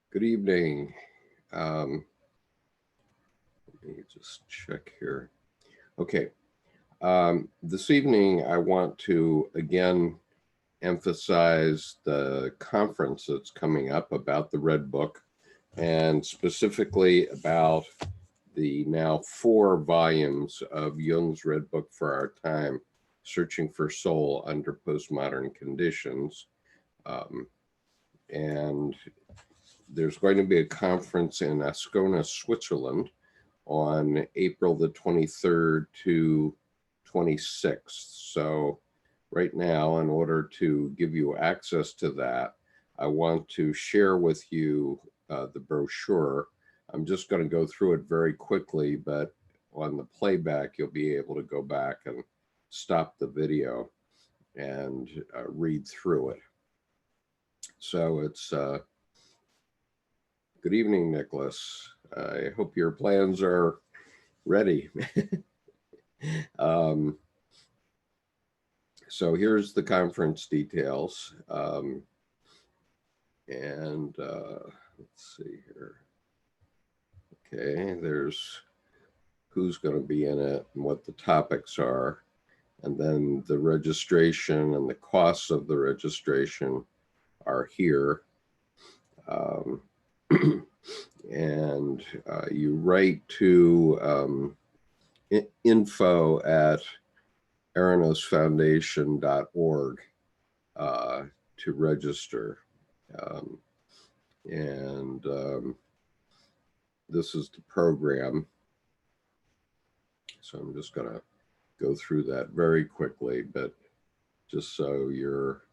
Good evening. Let me just check here. Okay. This evening, I want to again emphasize the conference that's coming up about the Red Book, and specifically about the now 4 volumes of Jung's Red Book for Our Time, Searching for Soul Under Postmodern Conditions. And there's going to be a conference in Ascona, Switzerland on April the 23rd to 26th. So right now, in order to give you access to that, I want to share with you the brochure. I'm just going to go through it very quickly, but on the playback, you'll be able to go back and stop the video and read through it. So it's good evening, Nicholas. I hope your plans are ready. So here's the conference details. Let's see here. Okay, there's who's going to be in it and what the topics are. And then the registration and the costs of the registration are here. And you write to info@eranosfoundation.org to register. This is the program. So I'm just going to go through that very quickly, but just so you're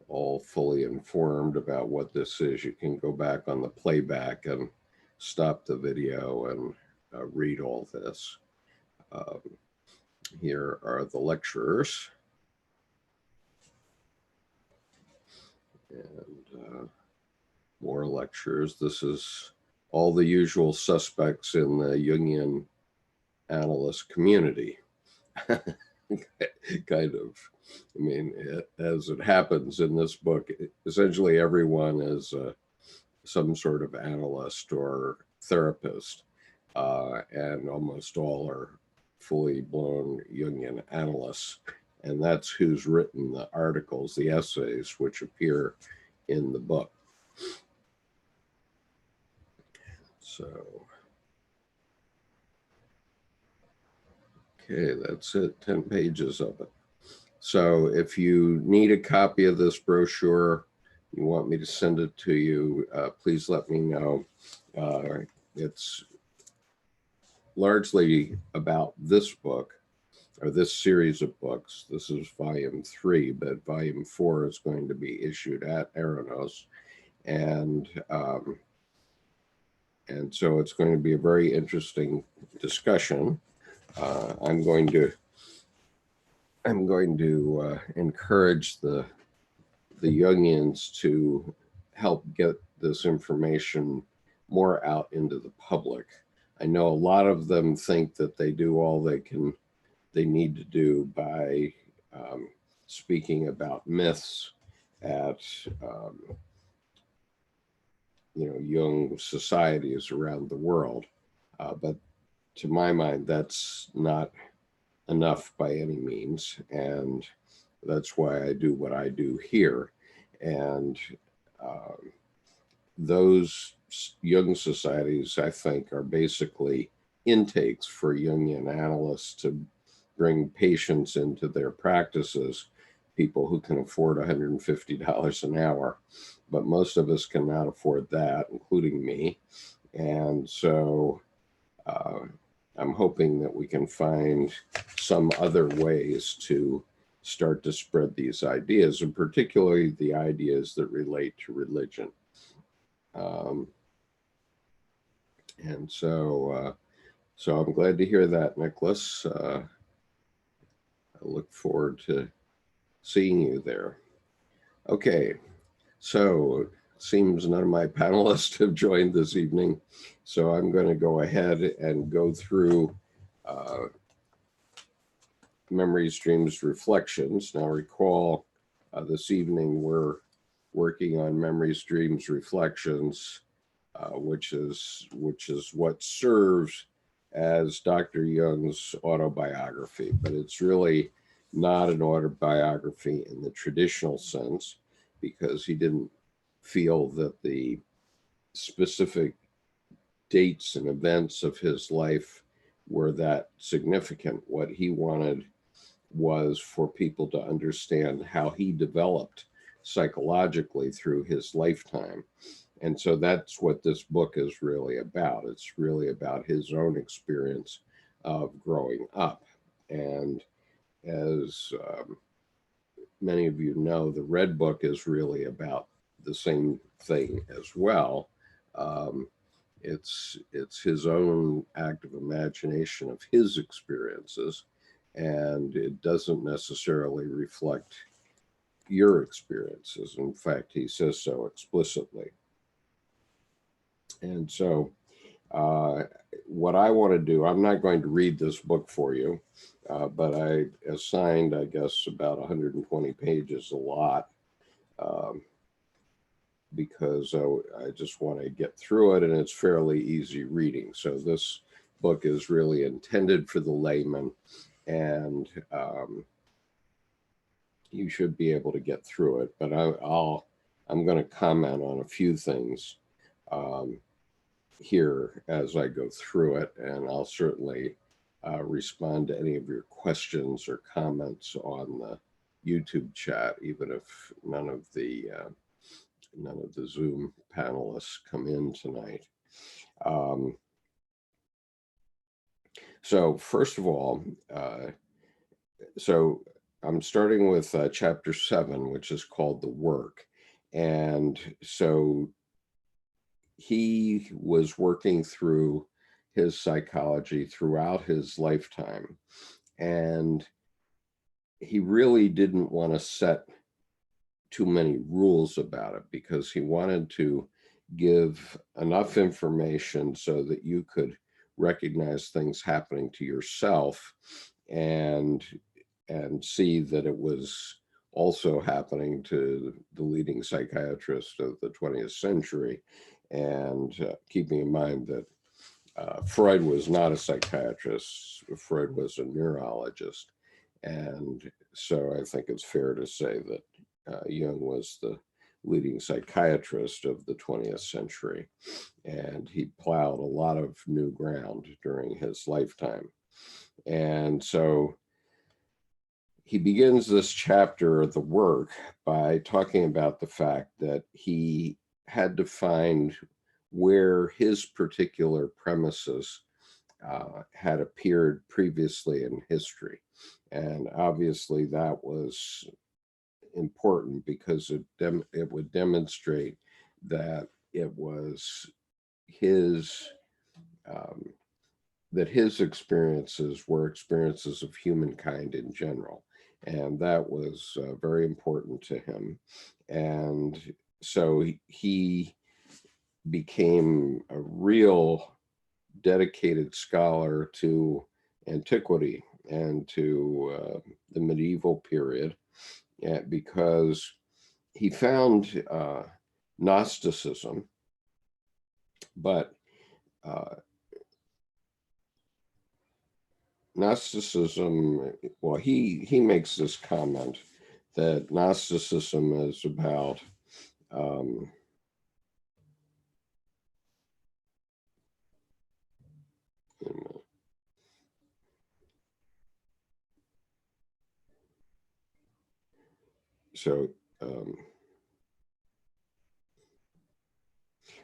all fully informed about what this is, you can go back on the playback and stop the video and read all this. Here are the lecturers. And more lectures. This is all the usual suspects in the Jungian analyst community. Kind of. I mean, as it happens in this book, essentially everyone is some sort of analyst or therapist, and almost all are fully blown Jungian analysts. And that's who's written the articles, the essays, which appear in the book. So, okay, that's it, 10 pages of it. So if you need a copy of this brochure, you want me to send it to you, please let me know. It's largely about this book, or this series of books. This is volume 3, but volume 4 is going to be issued at Eranos. And so it's going to be a very interesting discussion. I'm going to encourage the Jungians to help get this information more out into the public. I know a lot of them think that they do all they need to do by speaking about myths at Jung societies around the world, but to my mind, that's not enough by any means, and that's why I do what I do here. And those Jung societies, I think, are basically intakes for Jungian analysts to bring patients into their practices, people who can afford $150 an hour. But most of us cannot afford that, including me. And so I'm hoping that we can find some other ways to start to spread these ideas, and particularly the ideas that relate to religion. And so I'm glad to hear that, Nicholas. I look forward to seeing you there. Okay, so it seems none of my panelists have joined this evening, so I'm going to go ahead and go through Memories, Dreams, Reflections. Now recall, this evening we're working on Memories, Dreams, Reflections, which is what serves as Dr. Jung's autobiography, but it's really not an autobiography in the traditional sense, because he didn't feel that the specific dates and events of his life were that significant. What he wanted was for people to understand how he developed psychologically through his lifetime. And so that's what this book is really about. It's really about his own experience of growing up. And as many of you know, the Red Book is really about the same thing as well. It's his own active imagination of his experiences, and it doesn't necessarily reflect your experiences. In fact, he says so explicitly. And so what I want to do, I'm not going to read this book for you, but I assigned, I guess, about 120 pages, a lot, because I just want to get through it, and it's fairly easy reading. So this book is really intended for the layman, and you should be able to get through it. But I'm going to comment on a few things here as I go through it, and I'll certainly respond to any of your questions or comments on the YouTube chat, even if none of the Zoom panelists come in tonight. So first of all, so I'm starting with chapter 7, which is called The Work. And so he was working through his psychology throughout his lifetime, and he really didn't want to set too many rules about it, because he wanted to give enough information so that you could recognize things happening to yourself and see that it was also happening to the leading psychiatrist of the 20th century. And keeping in mind that Freud was not a psychiatrist, Freud was a neurologist. And so I think it's fair to say that Jung was the leading psychiatrist of the 20th century, and he plowed a lot of new ground during his lifetime. And so he begins this chapter of The Work by talking about the fact that he had to find where his particular premises had appeared previously in history. And obviously that was important, because it would demonstrate that it was his that his experiences were experiences of humankind in general, and that was very important to him. And so he became a real dedicated scholar to antiquity and to the medieval period, because he found Gnosticism, but Gnosticism, well, he makes this comment that Gnosticism is about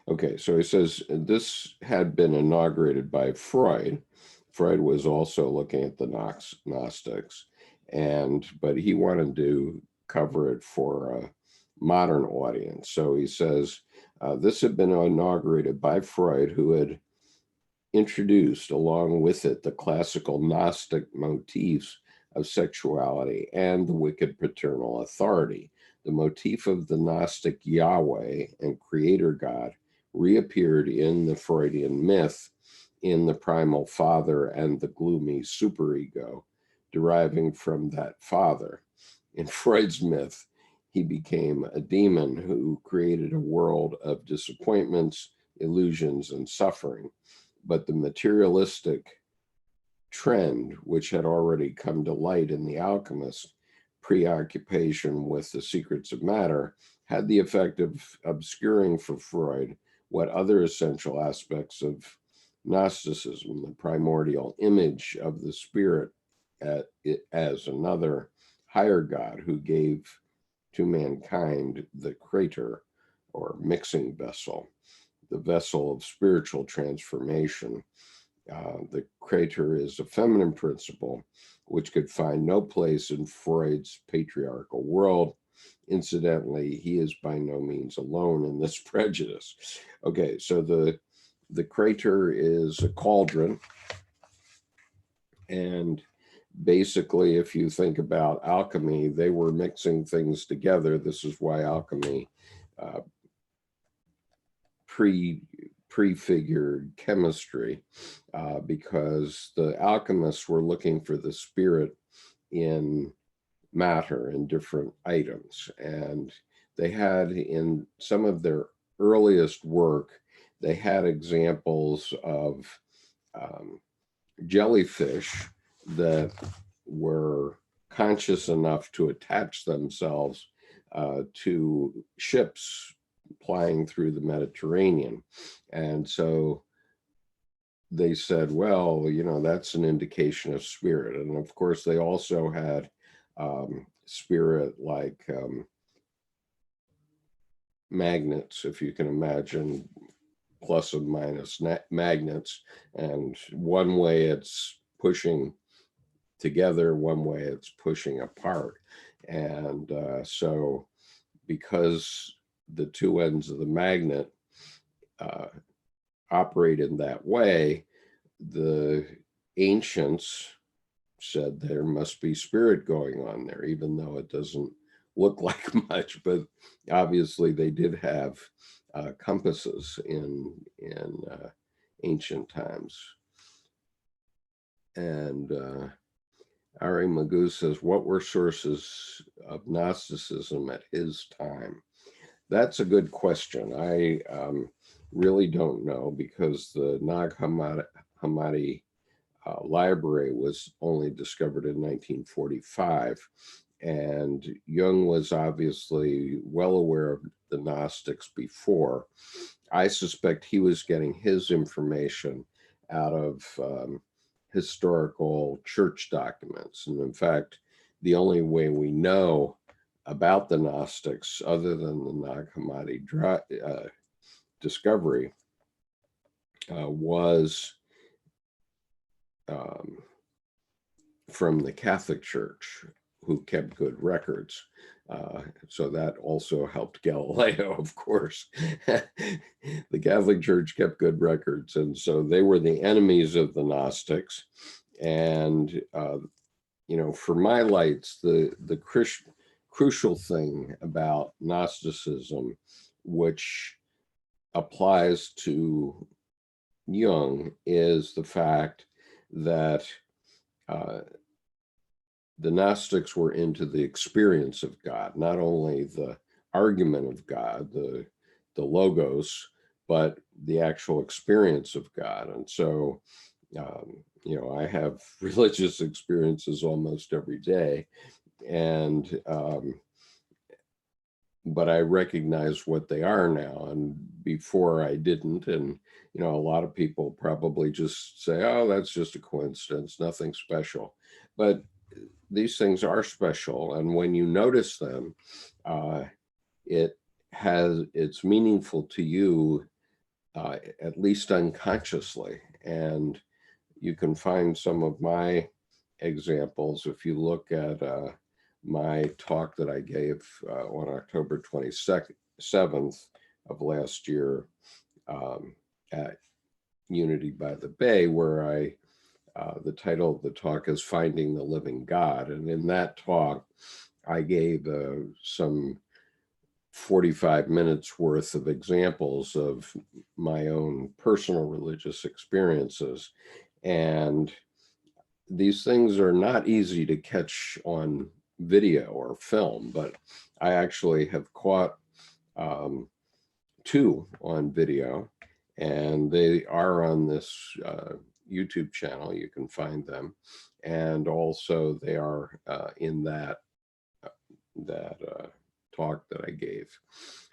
okay, so he says this had been inaugurated by Freud. Freud was also looking at the Gnostics, but he wanted to cover it for a modern audience. So he says this had been inaugurated by Freud, who had introduced along with it the classical Gnostic motifs of sexuality and the wicked paternal authority. The motif of the Gnostic Yahweh and creator God reappeared in the Freudian myth in the primal father and the gloomy superego deriving from that father. In Freud's myth, he became a demon who created a world of disappointments, illusions, and suffering. But the materialistic trend, which had already come to light in the alchemist preoccupation with the secrets of matter, had the effect of obscuring for Freud what other essential aspects of Gnosticism, the primordial image of the spirit as another higher God who gave to mankind the crater or mixing vessel, the vessel of spiritual transformation. The crater is a feminine principle which could find no place in Freud's patriarchal world. Incidentally, he is by no means alone in this prejudice. Okay, so the crater is a cauldron, and basically, if you think about alchemy, they were mixing things together. This is why alchemy prefigured chemistry, because the alchemists were looking for the spirit in matter in different items. And they had, in some of their earliest work, they had examples of jellyfish that were conscious enough to attach themselves to ships plying through the Mediterranean. And so they said, well, you know, that's an indication of spirit. And of course, they also had spirit like magnets, if you can imagine, plus and minus magnets. And one way it's pushing together, one way it's pushing apart. And so because the two ends of the magnet operate in that way, the ancients said there must be spirit going on there, even though it doesn't look like much. But obviously they did have compasses in ancient times. And Ari Magoo says, what were sources of Gnosticism at his time? That's a good question. I really don't know, because the Nag Hammadi library was only discovered in 1945. And Jung was obviously well aware of the Gnostics before. I suspect he was getting his information out of historical church documents. And in fact, the only way we know about the Gnostics, other than the Nag Hammadi discovery, was from the Catholic Church, who kept good records. So that also helped Galileo, of course. The Catholic Church kept good records, and so they were the enemies of the Gnostics. And you know, for my lights, the crucial thing about Gnosticism, which applies to Jung, is the fact that the Gnostics were into the experience of God, not only the argument of God, the logos, but the actual experience of God. And so, you know, I have religious experiences almost every day, and but I recognize what they are now, and before I didn't. And you know, a lot of people probably just say, oh, that's just a coincidence, nothing special. But these things are special, and when you notice them, it's meaningful to you, at least unconsciously. And you can find some of my examples if you look at my talk that I gave on October 27th of last year at Unity by the Bay, where the title of the talk is Finding the Living God. And in that talk, I gave some 45 minutes worth of examples of my own personal religious experiences. And these things are not easy to catch on video or film, but I actually have caught 2 on video, and they are on this YouTube channel. You can find them, and also they are in that talk that I gave.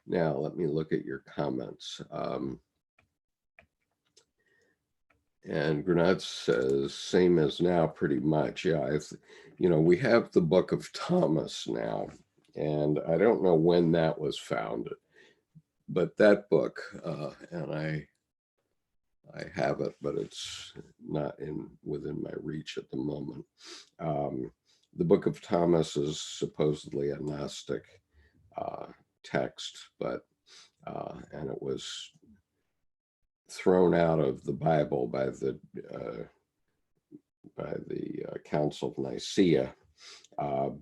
Now let me look at your comments. And Granat says, same as now, pretty much. Yeah, we have the Book of Thomas now, and I don't know when that was founded, but that book, and I have it, but it's not within my reach at the moment. The Book of Thomas is supposedly a Gnostic text, but and it was thrown out of the Bible by the Council of Nicaea,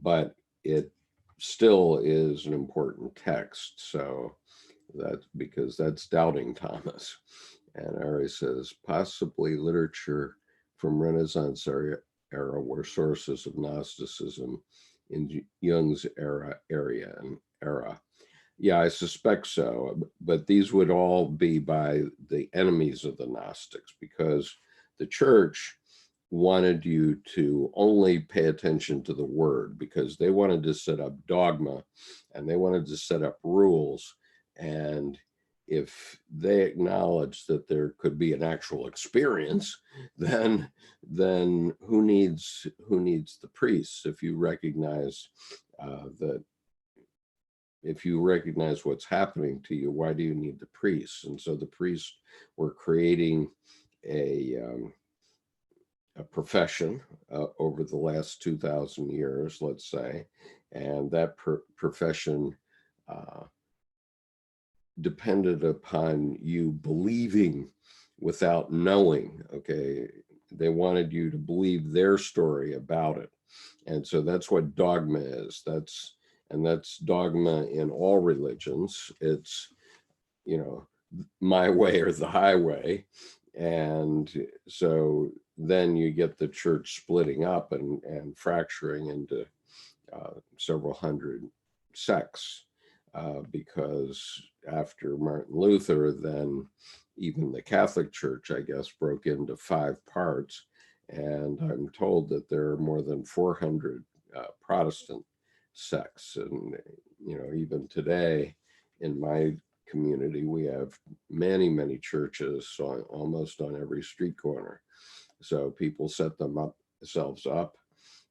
but it still is an important text. So that's because that's doubting Thomas. And Ari says, possibly literature from Renaissance era were sources of Gnosticism in Jung's era. Yeah, I suspect so, but these would all be by the enemies of the Gnostics, because the church wanted you to only pay attention to the word, because they wanted to set up dogma and they wanted to set up rules. And if they acknowledged that there could be an actual experience, then who needs the priests? If you recognize what's happening to you, why do you need the priests? And so the priests were creating a profession over the last 2,000 years, let's say, and that profession depended upon you believing without knowing. Okay, they wanted you to believe their story about it, and so that's what dogma is. That's dogma in all religions. It's my way or the highway. And so then you get the church splitting up and fracturing into several hundred sects, because after Martin Luther, then even the Catholic Church, I guess, broke into 5 parts. And I'm told that there are more than 400 Protestant sects. And, even today in my community, we have many, many churches almost on every street corner. So people set themselves up.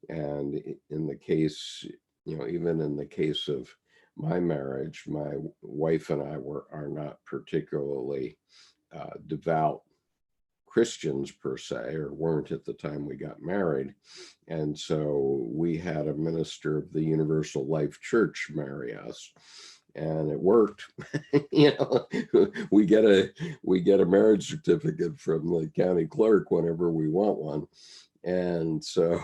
And in the case, even in the case of my marriage, my wife and I are not particularly devout Christians per se, or weren't at the time we got married. And so we had a minister of the Universal Life Church marry us, and it worked. We get a marriage certificate from the county clerk whenever we want one. And so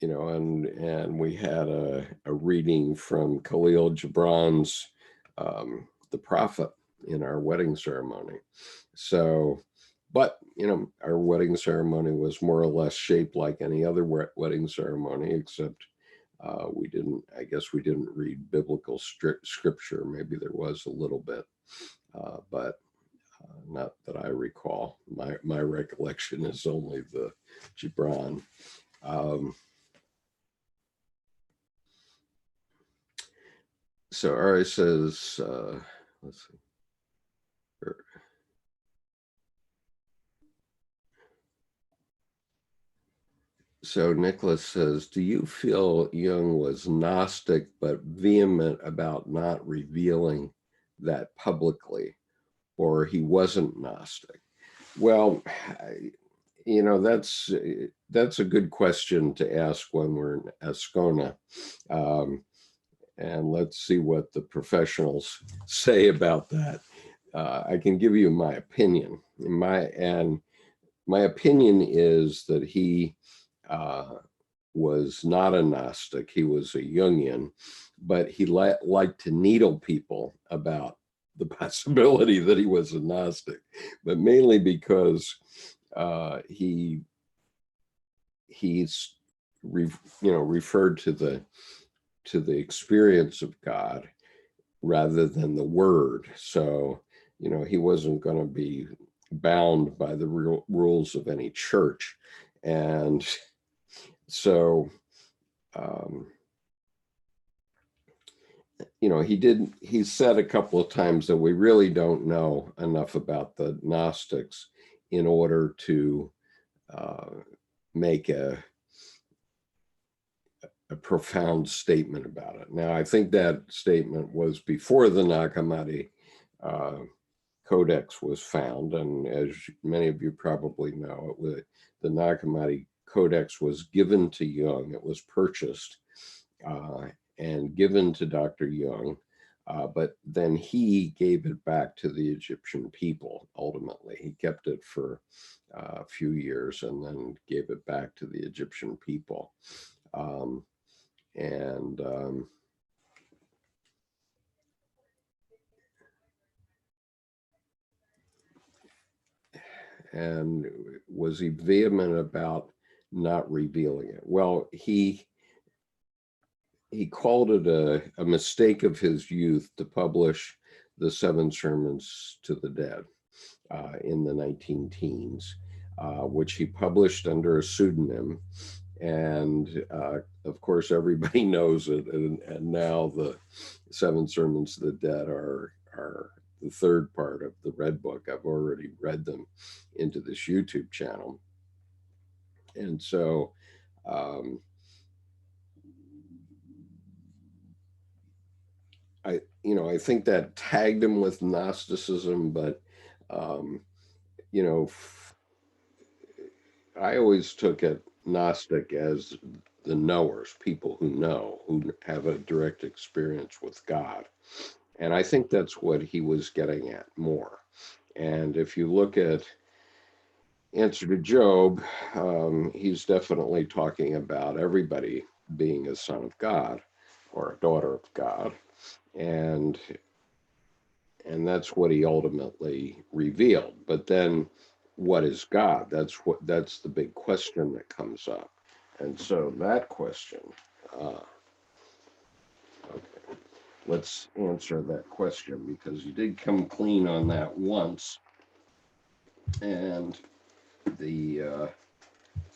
and we had a reading from Khalil Gibran's The Prophet in our wedding ceremony. So, but our wedding ceremony was more or less shaped like any other wedding ceremony, except we didn't read biblical scripture. Maybe there was a little bit, but not that I recall. My recollection is only the Gibran. So Ari says, let's see. So Nicholas says, do you feel Jung was Gnostic but vehement about not revealing that publicly, or he wasn't Gnostic? Well, that's a good question to ask when we're in Ascona. And let's see what the professionals say about that. I can give you my opinion. My opinion is that he was not a Gnostic. He was a Jungian, but he liked to needle people about the possibility that he was a Gnostic, but mainly because he's referred to the experience of God rather than the word. So, he wasn't going to be bound by the rules of any church. And so, he said a couple of times that we really don't know enough about the Gnostics in order to make a profound statement about it. Now, I think that statement was before the Nag Hammadi Codex was found, and as many of you probably know, the Nag Hammadi Codex was given to Jung. It was purchased and given to Dr. Jung, but then he gave it back to the Egyptian people. Ultimately, he kept it for a few years and then gave it back to the Egyptian people. And was he vehement about not revealing it? Well, he called it a mistake of his youth to publish the 7 Sermons to the Dead in the 19-teens, which he published under a pseudonym. And of course, everybody knows it. And now the 7 Sermons to the Dead are the third part of the Red Book. I've already read them into this YouTube channel. And so I think that tagged him with Gnosticism, but I always took it Gnostic as the knowers, people who know, who have a direct experience with God. And I think that's what he was getting at more. And if you look at Answer to Job, he's definitely talking about everybody being a son of God or a daughter of God. And that's what he ultimately revealed. But then what is God? That's the big question that comes up. And so that question, okay, let's answer that question, because you did come clean on that once. And the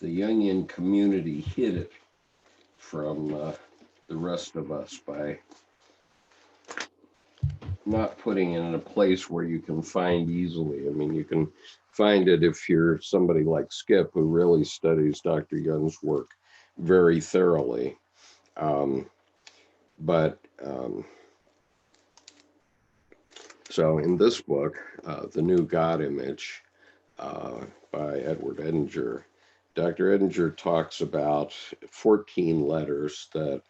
Jungian community hid it from the rest of us by not putting it in a place where you can find easily. I mean, you can find it if you're somebody like Skip, who really studies Dr. Jung's work very thoroughly. So in this book, The New God Image by Edward Edinger, Dr. Edinger talks about 14 letters that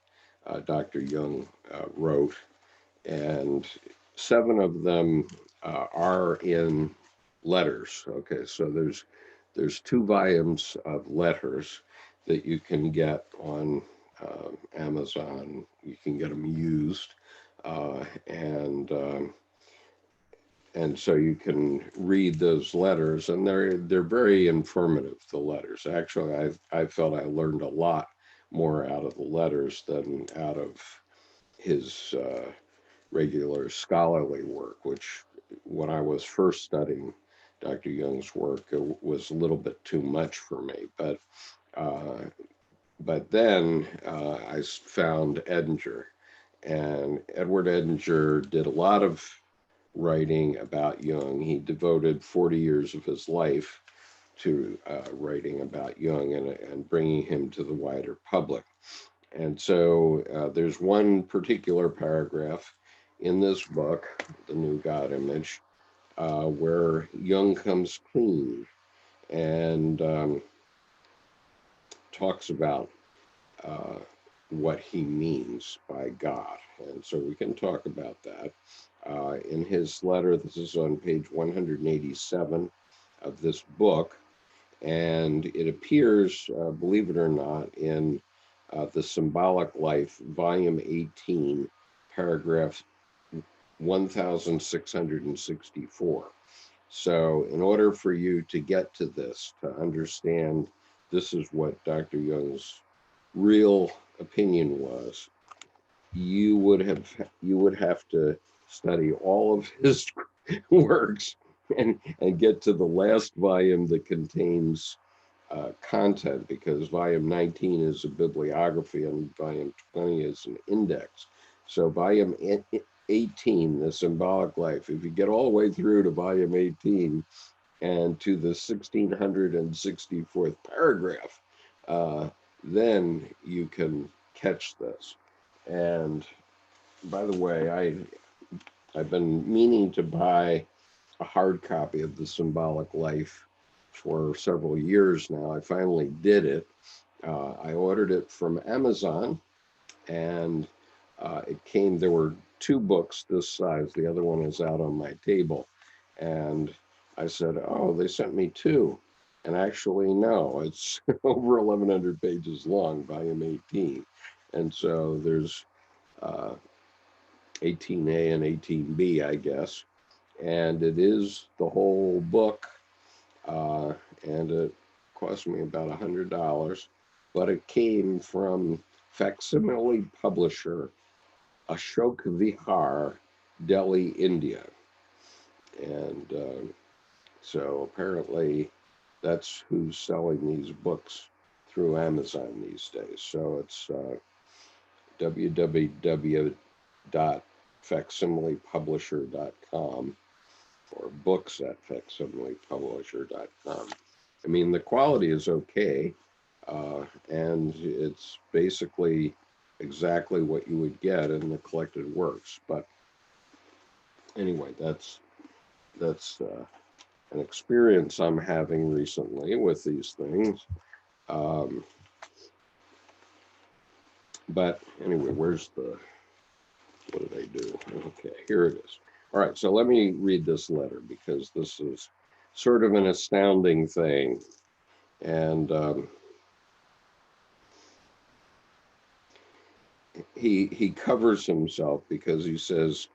Dr. Jung wrote, and 7 of them are in letters. Okay, so there's 2 volumes of letters that you can get on Amazon. You can get them used, and so you can read those letters, and they're very informative, the letters. Actually, I felt I learned a lot more out of the letters than out of his regular scholarly work, which when I was first studying Dr. Jung's work, it was a little bit too much for me. But then I found Edinger, and Edward Edinger did a lot of writing about Jung. He devoted 40 years of his life to writing about Jung and bringing him to the wider public. And so there's one particular paragraph in this book, The New God Image, where Jung comes clean and talks about what he means by God. And so we can talk about that. In his letter, this is on page 187 of this book, and it appears, believe it or not, in The Symbolic Life, volume 18, paragraph 1664. So in order for you to get to this, to understand this is what Dr. Jung's real opinion was, you would have to study all of his works and get to the last volume that contains content, because volume 19 is a bibliography and volume 20 is an index. So volume 18, The Symbolic Life, if you get all the way through to volume 18 and to the 1664th paragraph, then you can catch this. And by the way, I've been meaning to buy a hard copy of The Symbolic Life for several years now. I finally did it. I ordered it from Amazon, and it came, there were two books this size. The other one is out on my table. And I said, oh, they sent me two. And actually, no, it's over 1,100 pages long, volume 18. And so there's 18A and 18B, I guess. And it is the whole book. And it cost me about $100, but it came from facsimile publisher Ashok Vihar, Delhi, India. And so apparently that's who's selling these books through Amazon these days. So it's www.facsimilepublisher.com or books@facsimilepublisher.com. I mean, the quality is okay, and it's basically exactly what you would get in the collected works. But anyway, that's an experience I'm having recently with these things. But anyway, what did I do? Okay, here it is. All right, so let me read this letter, because this is sort of an astounding thing. And he covers himself, because he says,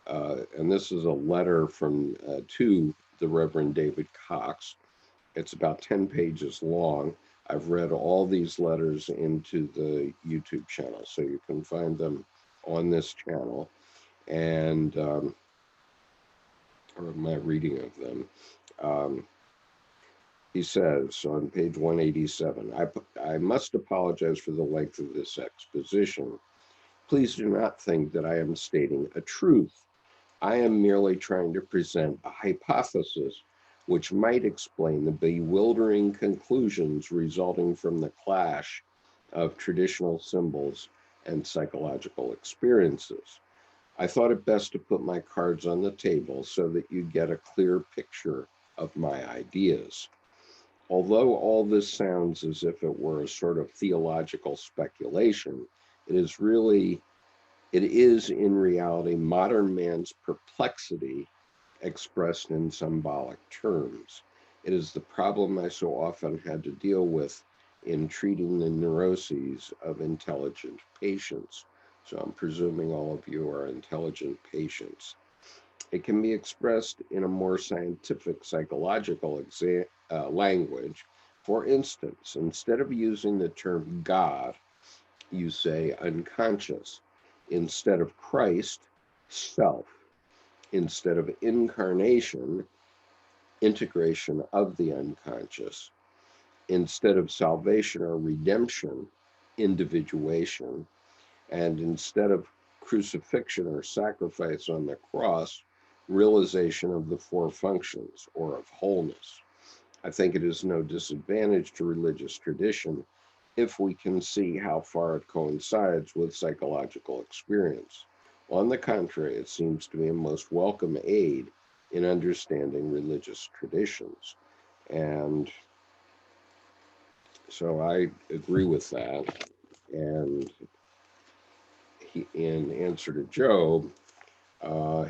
and this is a letter from to the Reverend David Cox. It's about 10 pages long. I've read all these letters into the YouTube channel, so you can find them on this channel. And or my reading of them. He says on page 187, I must apologize for the length of this exposition. Please do not think that I am stating a truth. I am merely trying to present a hypothesis which might explain the bewildering conclusions resulting from the clash of traditional symbols and psychological experiences. I thought it best to put my cards on the table so that you get a clear picture of my ideas. Although all this sounds as if it were a sort of theological speculation, it is in reality modern man's perplexity expressed in symbolic terms. It is the problem I so often had to deal with in treating the neuroses of intelligent patients. So I'm presuming all of you are intelligent patients. It can be expressed in a more scientific psychological language. For instance, instead of using the term God, you say unconscious. Instead of Christ, self. Instead of incarnation, integration of the unconscious. Instead of salvation or redemption, individuation. And instead of crucifixion or sacrifice on the cross, realization of the four functions, or of wholeness. I think it is no disadvantage to religious tradition if we can see how far it coincides with psychological experience. On the contrary, it seems to be a most welcome aid in understanding religious traditions. And so I agree with that. And in answer to Job,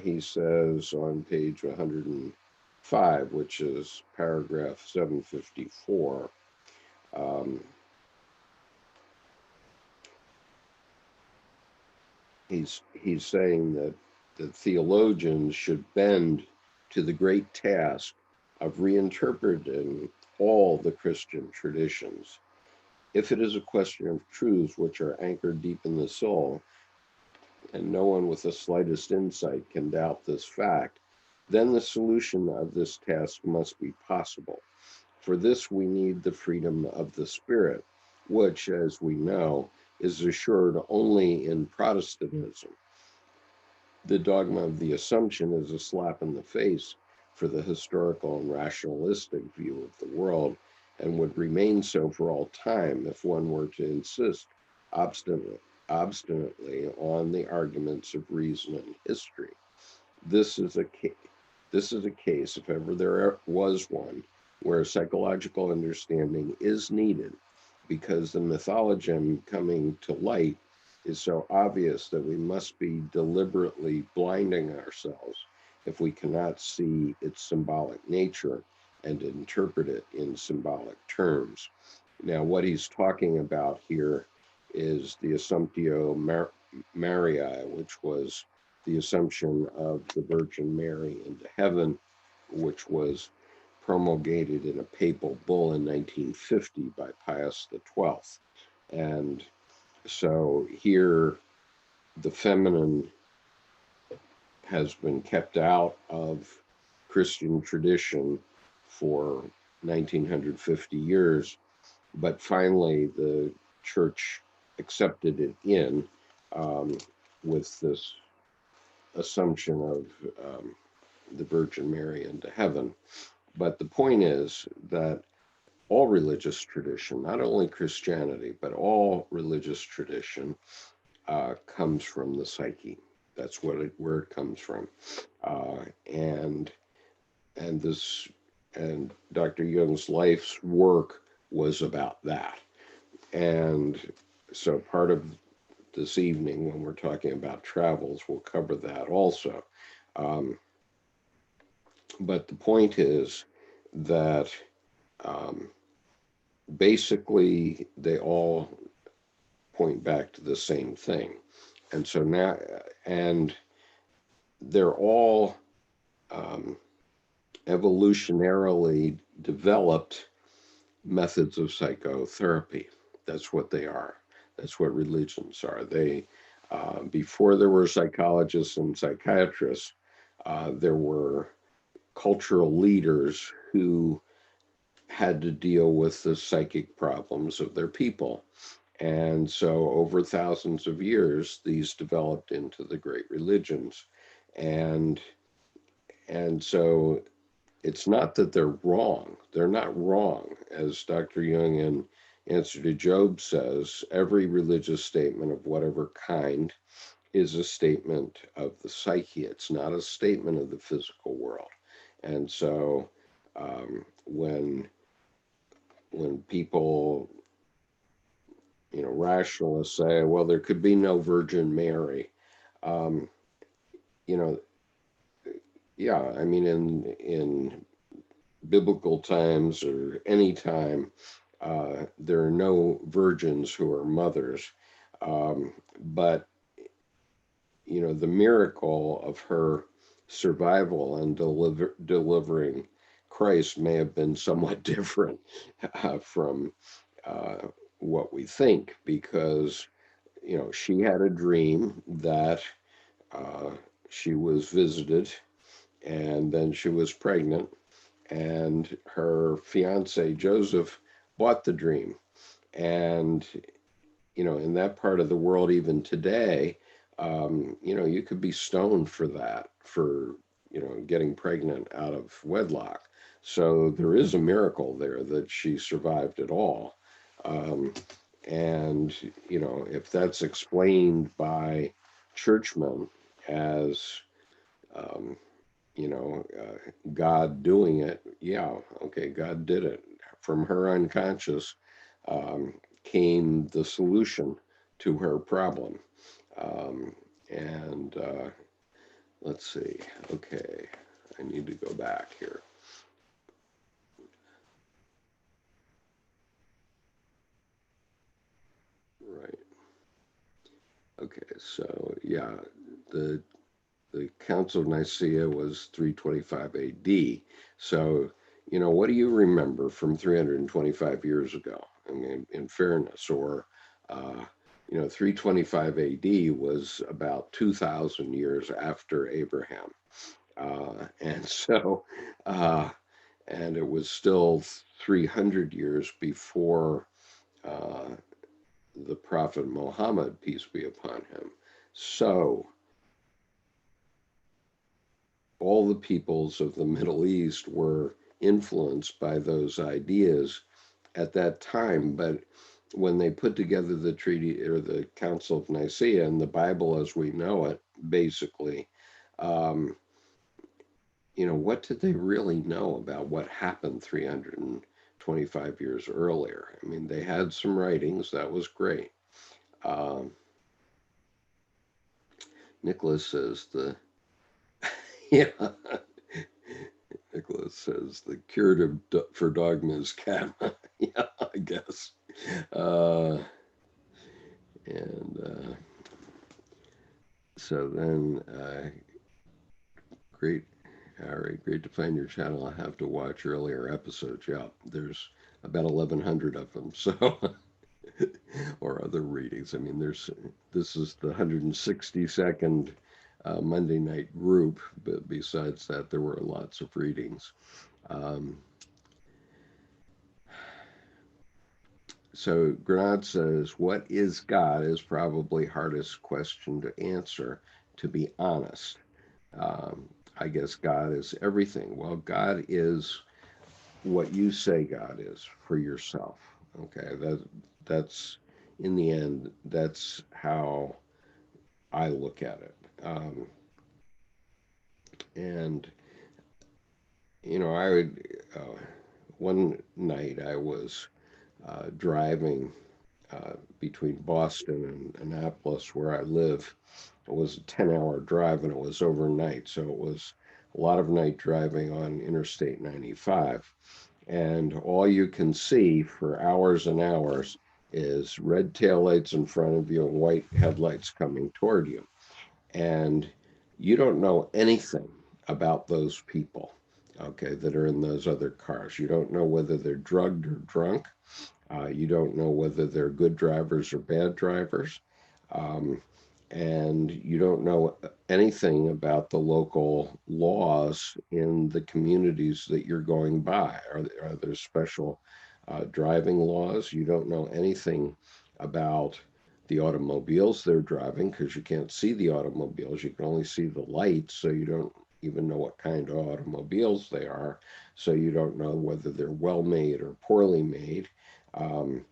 he says on page 105, which is paragraph 754, he's saying that the theologians should bend to the great task of reinterpreting all the Christian traditions. If it is a question of truths which are anchored deep in the soul, and no one with the slightest insight can doubt this fact, then the solution of this task must be possible. For this, we need the freedom of the spirit, which, as we know, is assured only in Protestantism. The dogma of the Assumption is a slap in the face for the historical and rationalistic view of the world, and would remain so for all time if one were to insist obstinately on the arguments of reason and history. This is a case, if ever there was one, where psychological understanding is needed, because the mythology coming to light is so obvious that we must be deliberately blinding ourselves if we cannot see its symbolic nature and interpret it in symbolic terms. Now, what he's talking about here is the Assumptio Mariae, which was the Assumption of the Virgin Mary into heaven, which was promulgated in a papal bull in 1950 by Pius XII. And so here, the feminine has been kept out of Christian tradition for 1950 years, but finally the church accepted it in with this assumption of the Virgin Mary into heaven. But the point is that all religious tradition, not only Christianity, but all religious tradition comes from the psyche. That's where it comes from. And Dr. Jung's life's work was about that. And so part of this evening, when we're talking about travels, we'll cover that also. But the point is that basically they all point back to the same thing. And so now, and they're all evolutionarily developed methods of psychotherapy. That's what they are. That's what religions are. They, before there were psychologists and psychiatrists, there were cultural leaders who had to deal with the psychic problems of their people. And so over thousands of years, these developed into the great religions. And so it's not that they're wrong. They're not wrong. As Dr. Jung in Answer to Job says, every religious statement of whatever kind is a statement of the psyche. It's not a statement of the physical world. And so when people, rationalists say, well, there could be no Virgin Mary, yeah, I mean, in biblical times or any time, there are no virgins who are mothers. But, the miracle of her survival and delivering Christ may have been somewhat different from what we think, because, she had a dream that she was visited, and then she was pregnant, and her fiance Joseph bought the dream. And in that part of the world, even today, you could be stoned for that, for getting pregnant out of wedlock. So there is a miracle there that she survived at all. And if that's explained by churchmen as God doing it, yeah, okay, God did it. From her unconscious came the solution to her problem. And let's see, okay, I need to go back here. Right. Okay, so yeah, the Council of Nicaea was 325 AD. So, what do you remember from 325 years ago? I mean, in fairness, or 325 AD was about 2,000 years after Abraham. And so, and it was still 300 years before uh, the Prophet Muhammad, peace be upon him. So, all the peoples of the Middle East were influenced by those ideas at that time. But when they put together the treaty or the Council of Nicaea and the Bible as we know it, basically, um, what did they really know about what happened 325 years earlier? I mean, they had some writings, that was great. Um, Nicholas says yeah, Nicholas says the curative for dogma is Gamma. Yeah, I guess. Uh, and so then, great, all right, great to find your channel. I have to watch earlier episodes. Yeah, there's about 1,100 of them. So, or other readings. I mean, this is the 162nd Monday night group, but besides that, there were lots of readings. Um, So Granad says, what is God is probably hardest question to answer, to be honest. I guess God is everything. Well, God is what you say God is for yourself. Okay, that's in the end, that's how I look at it. And I would one night I was driving between Boston and Annapolis, where I live. It was a 10-hour drive and it was overnight. So it was a lot of night driving on Interstate 95. And all you can see for hours and hours is red taillights in front of you and white headlights coming toward you. And you don't know anything about those people, okay, that are in those other cars. You don't know whether they're drugged or drunk. You don't know whether they're good drivers or bad drivers. Um, and you don't know anything about the local laws in the communities that you're going by. Are there special driving laws? You don't know anything about the automobiles they're driving because you can't see the automobiles. You can only see the lights, so you don't even know what kind of automobiles they are. So you don't know whether they're well made or poorly made. Um,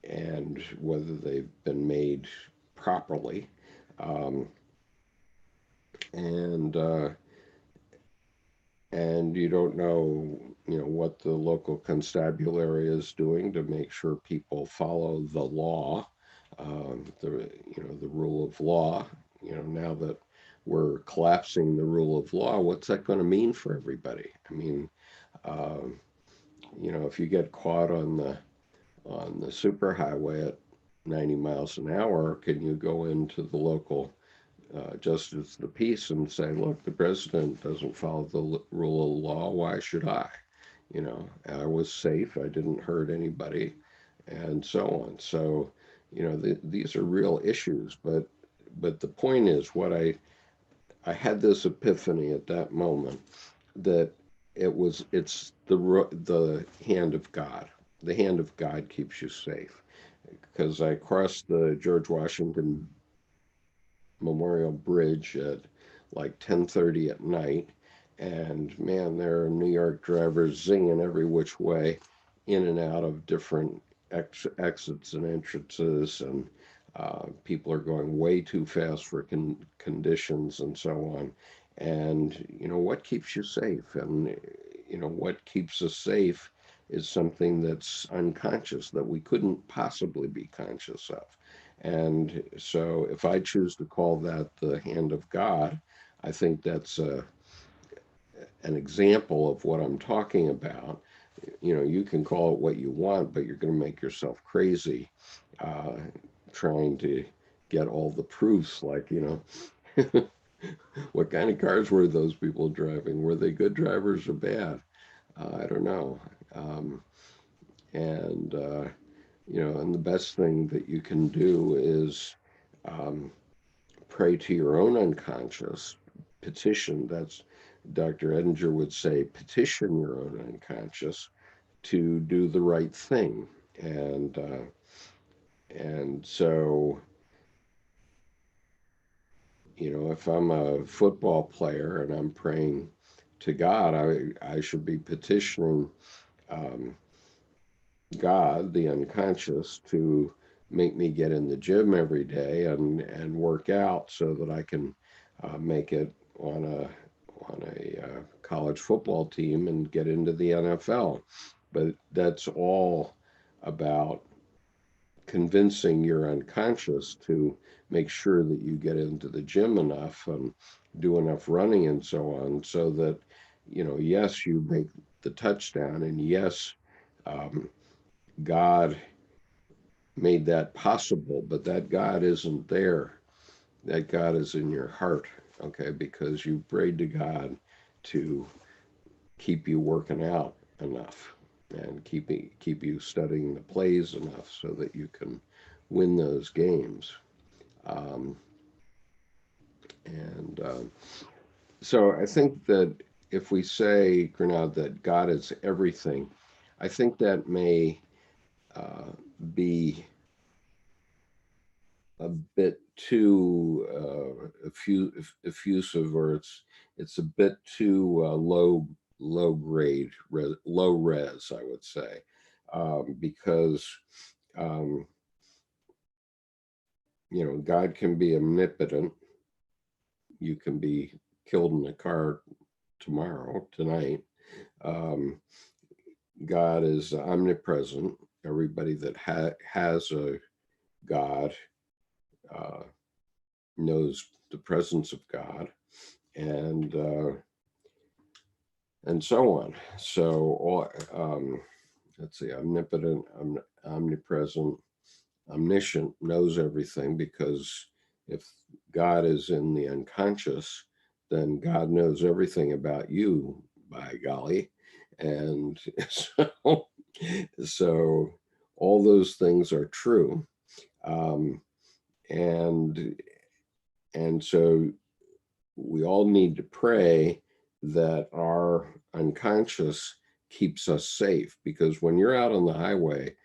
and whether they've been made properly. Um, and and you don't know, what the local constabulary is doing to make sure people follow the law, the rule of law. Now that we're collapsing the rule of law, what's that going to mean for everybody? I mean, um, if you get caught on the superhighway at 90 miles an hour, can you go into the local justice of the peace and say, look, the president doesn't follow the rule of law. Why should I? I was safe. I didn't hurt anybody, and so on. So, these are real issues. But the point is, I had this epiphany at that moment that it's the hand of God. The hand of God keeps you safe. Because I crossed the George Washington Memorial Bridge at like 10:30 at night, and man, there are New York drivers zinging every which way, in and out of different exits and entrances, and people are going way too fast for conditions and so on. And what keeps you safe, and what keeps us safe is something that's unconscious that we couldn't possibly be conscious of. And so if I choose to call that the hand of God, I think that's an example of what I'm talking about. You can call it what you want, but you're going to make yourself crazy uh, trying to get all the proofs. Like, what kind of cars were those people driving? Were they good drivers or bad? I don't know. And And the best thing that you can do is um, pray to your own unconscious, petition. That's Dr. Edinger would say, petition your own unconscious to do the right thing. And so, if I'm a football player and I'm praying to God, I should be petitioning um, God, the unconscious, to make me get in the gym every day and work out so that I can make it on a college football team and get into the NFL. But that's all about convincing your unconscious to make sure that you get into the gym enough and do enough running and so on, so that yes, you make the touchdown, and yes, um, God made that possible, but that God isn't there. That God is in your heart, okay, because you prayed to God to keep you working out enough and keep you studying the plays enough so that you can win those games. Um, and so I think that if we say, Grenade, that God is everything, I think that may uh, be a bit too effusive, or it's a bit too low grade, low res, I would say, because um, God can be omnipotent. You can be killed in a car tonight. Um, God is omnipresent. Everybody that has a God uh, knows the presence of God, and so on. So, let's see, omnipotent, omnipresent, omniscient, knows everything, because if God is in the unconscious, then God knows everything about you, by golly. And so all those things are true. Um, and and so we all need to pray that our unconscious keeps us safe, because when you're out on the highway,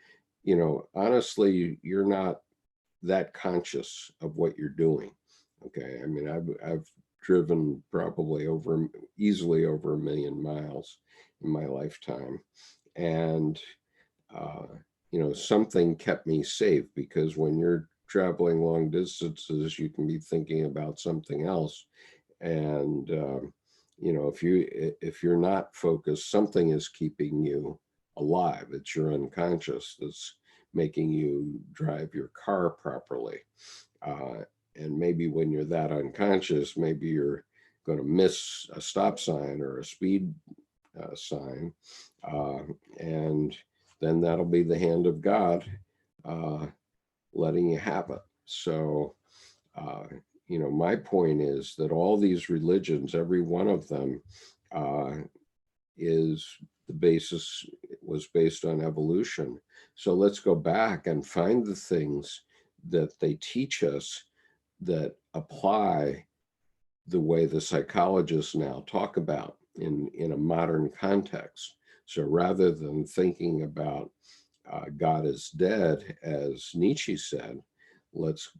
honestly, you're not that conscious of what you're doing. Okay. I mean, I've driven probably easily over 1 million miles in my lifetime. And, uh, something kept me safe, because when you're traveling long distances, you can be thinking about something else. And if you're not focused, something is keeping you alive. It's your unconscious that's making you drive your car properly. uh, and maybe when you're that unconscious, maybe you're going to miss a stop sign or a speed sign, uh, and then that'll be the hand of God uh, letting you have it. So uh, my point is that all these religions, every one of them, uh, is the basis, was based on evolution. So let's go back and find the things that they teach us that apply the way the psychologists now talk about in a modern context. So rather than thinking about God is dead, as Nietzsche said, let's,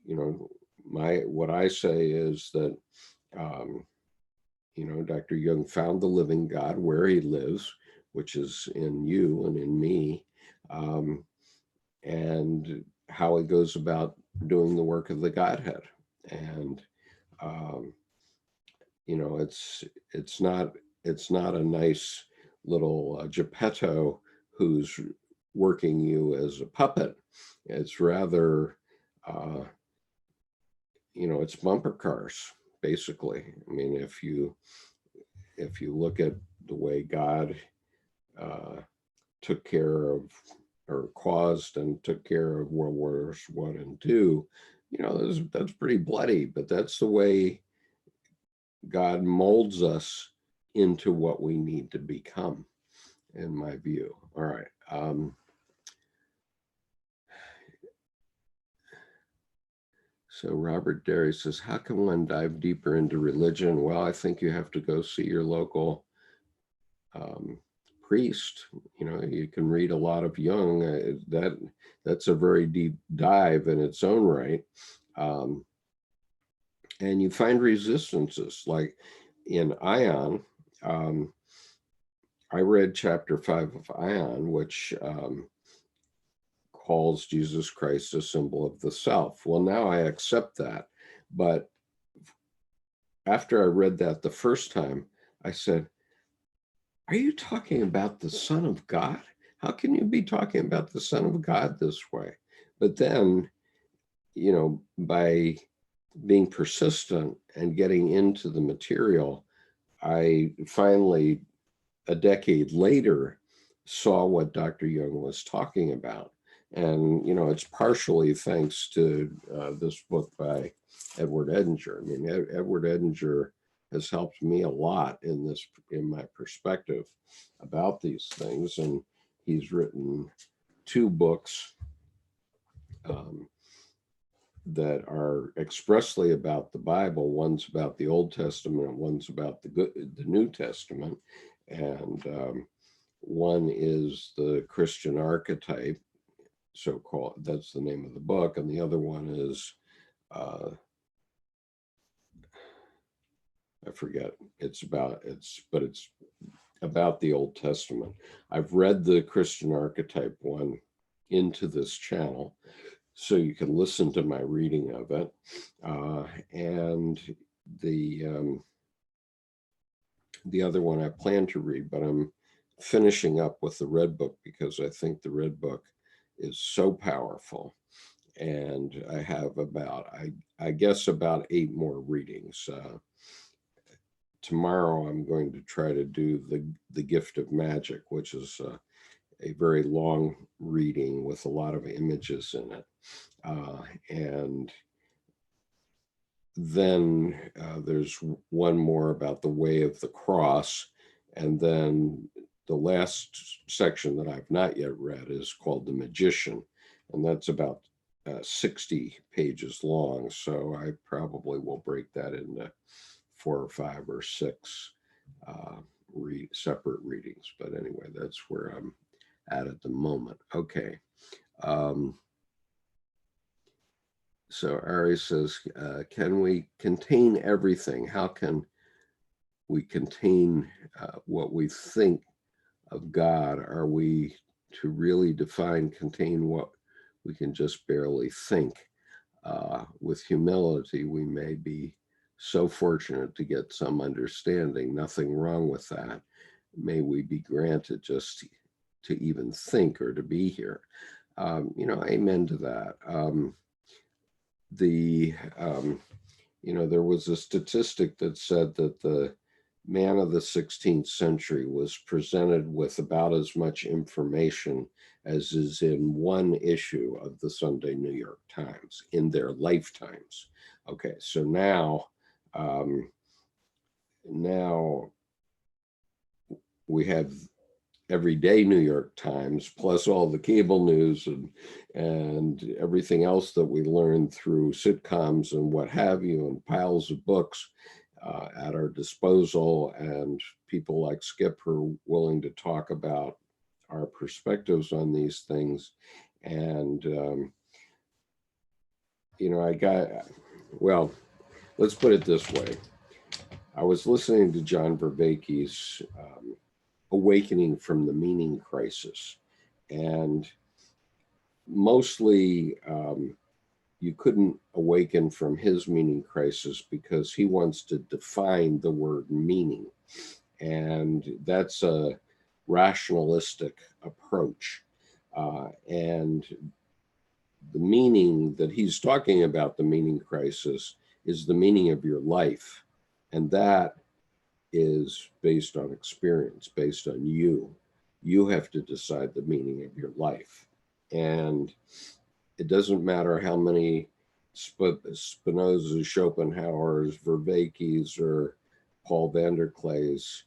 what I say is that, um, Dr. Jung found the living God where he lives, which is in you and in me, um, and how he goes about doing the work of the Godhead. And um, it's not a nice little Geppetto who's working you as a puppet. It's rather uh, it's bumper cars, basically. I mean, if you look at the way God uh, took care of, or caused and took care of, World Wars One and Two, that's pretty bloody, but that's the way God molds us into what we need to become, in my view. All right. So Robert Derry says, how can one dive deeper into religion? Well, I think you have to go see your local priest. You know, you can read a lot of Jung. That's a very deep dive in its own right. And you find resistances, like in Ion. I read chapter 5 of Ion, which calls Jesus Christ a symbol of the self. Well, now I accept that. But after I read that the first time, I said, are you talking about the Son of God? How can you be talking about the Son of God this way? But then, you know, by being persistent and getting into the material, I finally, a decade later, saw what Dr. Jung was talking about. And, you know, it's partially thanks to this book by Edward Edinger. I mean, Edward Edinger has helped me a lot in my perspective about these things. And he's written 2 books that are expressly about the Bible. One's about the Old Testament, and one's about the New Testament. And one is the Christian archetype, so-called. That's the name of the book, and the other one is I forget. It's about the Old Testament. I've read the Christian archetype one into this channel, so you can listen to my reading of it. And the other one I plan to read, but I'm finishing up with the Red Book because I think the Red Book is so powerful. And I have I guess about 8 more readings. Tomorrow I'm going to try to do the Gift of Magic, which is a very long reading with a lot of images in it. And then there's one more about the way of the cross. And then the last section that I've not yet read is called The Magician. And that's about 60 pages long. So I probably will break that into 4 or 5 or 6 separate readings. But anyway, that's where I'm at the moment. Okay. So Ari says, can we contain everything? How can we contain what we think of God? Are we to really contain what we can just barely think? With humility, we may be so fortunate to get some understanding. Nothing wrong with that. May we be granted just to even think or to be here. You know, amen to that. You know, there was a statistic that said that the man of the 16th century was presented with about as much information as is in one issue of the Sunday New York Times in their lifetimes. Okay, so now we have everyday New York Times, plus all the cable news and everything else that we learned through sitcoms and what have you, and piles of books at our disposal, and people like Skip who are willing to talk about our perspectives on these things. And, you know, well, let's put it this way. I was listening to John Vervaeke's Awakening from the Meaning Crisis. And mostly you couldn't awaken from his meaning crisis because he wants to define the word meaning. And that's a rationalistic approach. And the meaning that he's talking about, the meaning crisis, is the meaning of your life. And that is based on experience, based on you. You have to decide the meaning of your life. And it doesn't matter how many Spinozas, Schopenhauers, Vervaekes, or Paul Vanderkleys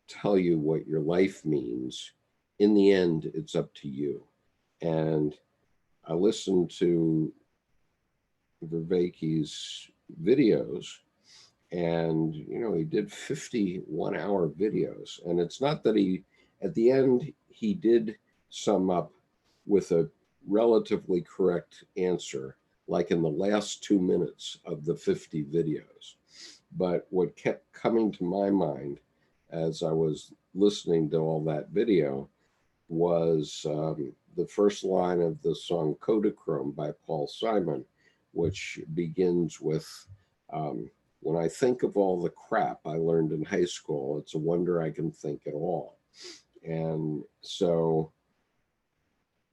tell you what your life means. In the end, it's up to you. And I listened to Vervaeke's videos, and he did 51-hour videos. And it's not that at the end he did sum up with a relatively correct answer, like in the last 2 minutes of the 50 videos. But what kept coming to my mind as I was listening to all that video was the first line of the song Kodachrome by Paul Simon, which begins with, when I think of all the crap I learned in high school, it's a wonder I can think at all. And so,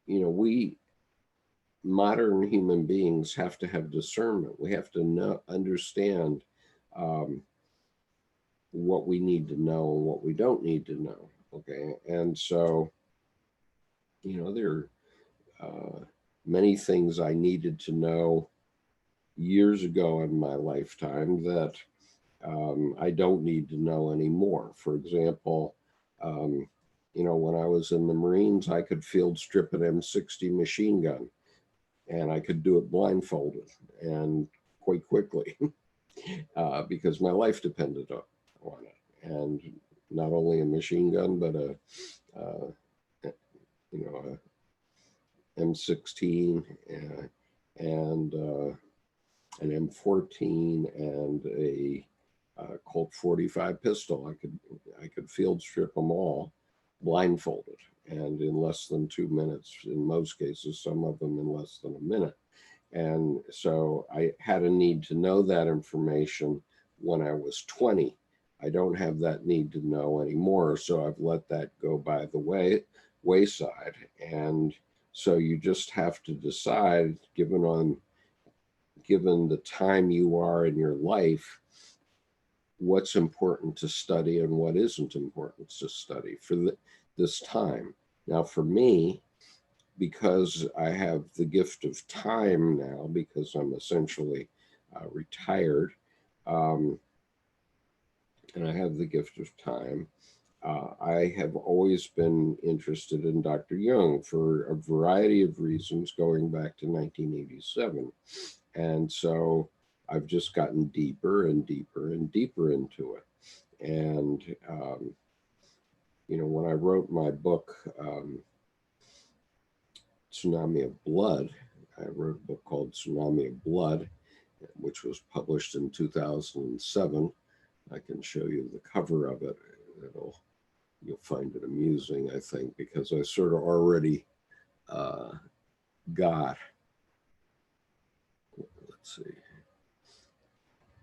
we modern human beings have to have discernment. We have to understand what we need to know and what we don't need to know. Okay. And so, there are many things I needed to know years ago in my lifetime that I don't need to know anymore. For example, when I was in the Marines, I could field strip an M60 machine gun, and I could do it blindfolded and quite quickly because my life depended on it. And not only a machine gun, but a M16 and an M14 and a Colt 45 pistol. I could field strip them all blindfolded, and in less than 2 minutes. In most cases, some of them in less than a minute. And so I had a need to know that information when I was 20. I don't have that need to know anymore, so I've let that go by the wayside. And so you just have to decide, given the time you are in your life, what's important to study and what isn't important to study for this time. Now, for me, because I have the gift of time now, because I'm essentially retired, and I have the gift of time, I have always been interested in Dr. Jung for a variety of reasons going back to 1987. And so I've just gotten deeper and deeper and deeper into it. And, when I wrote my book, Tsunami of Blood, I wrote a book called Tsunami of Blood, which was published in 2007. I can show you the cover of it. You'll find it amusing, I think, because I sort of already got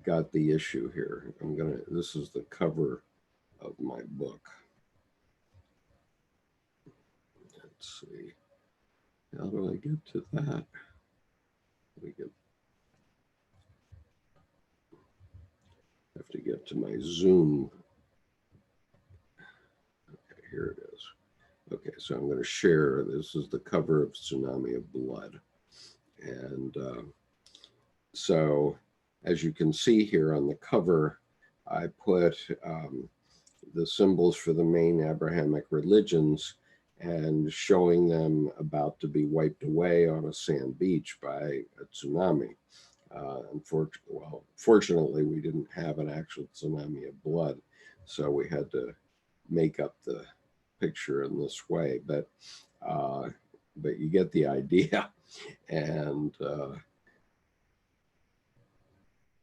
the issue here. This is the cover of my book. Let's see. How do I get to that? Have to get to my Zoom. Okay, here it is. Okay, so I'm going to share. This is the cover of Tsunami of Blood. And so, as you can see here on the cover, I put the symbols for the main Abrahamic religions and showing them about to be wiped away on a sand beach by a tsunami. Fortunately, we didn't have an actual tsunami of blood, so we had to make up the picture in this way. But you get the idea, and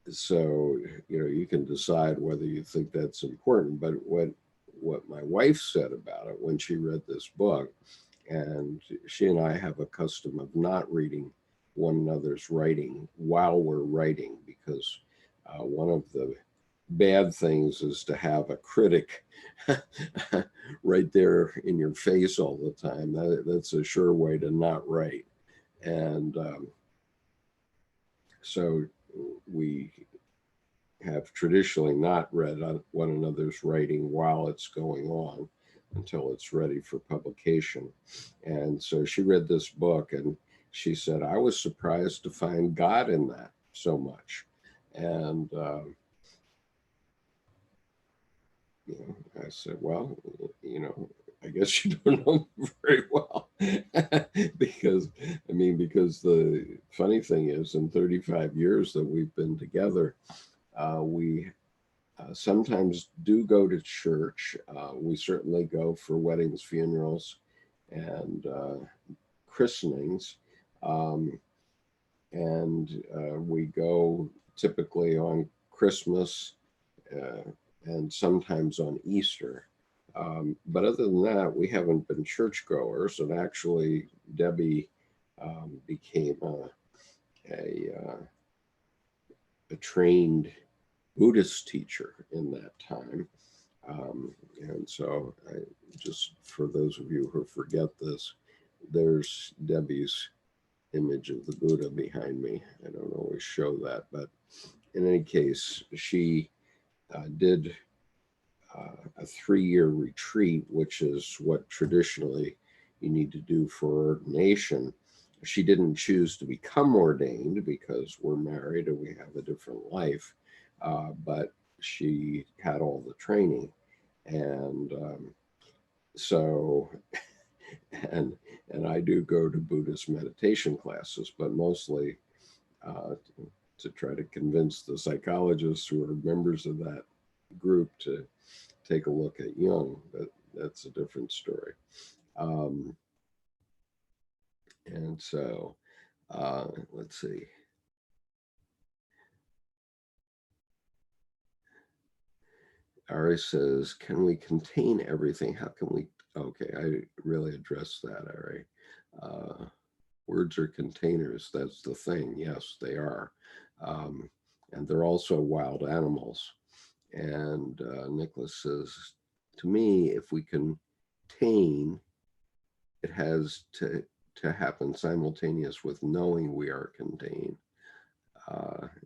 so you can decide whether you think that's important. But what my wife said about it when she read this book, and she and I have a custom of not reading one another's writing while we're writing, because one of the bad things is to have a critic right there in your face all the time. That's a sure way to not write. And so we have traditionally not read one another's writing while it's going on until it's ready for publication. And so she read this book and she said, I was surprised to find God in that so much. And I said, well, I guess you don't know me very well. Because, because the funny thing is, in 35 years that we've been together, we sometimes do go to church. We certainly go for weddings, funerals, and christenings. Um, and we go typically on Christmas and sometimes on Easter. But other than that, we haven't been churchgoers. And actually, Debbie became a, a trained Buddhist teacher in that time. And so, just for those of you who forget this, there's Debbie's image of the Buddha behind me. I don't always show that, but in any case, she did a 3-year retreat, which is what traditionally you need to do for ordination. She didn't choose to become ordained because we're married and we have a different life, but she had all the training. And so, and I do go to Buddhist meditation classes, but mostly to try to convince the psychologists who are members of that group to take a look at Jung, but that's a different story. And so, let's see. Ari says, can we contain everything? How can we? Okay, I really addressed that, Ari. Words are containers. That's the thing. Yes, they are. And they're also wild animals. And Nicholas says, to me, if we contain, it has to happen simultaneous with knowing we are contained.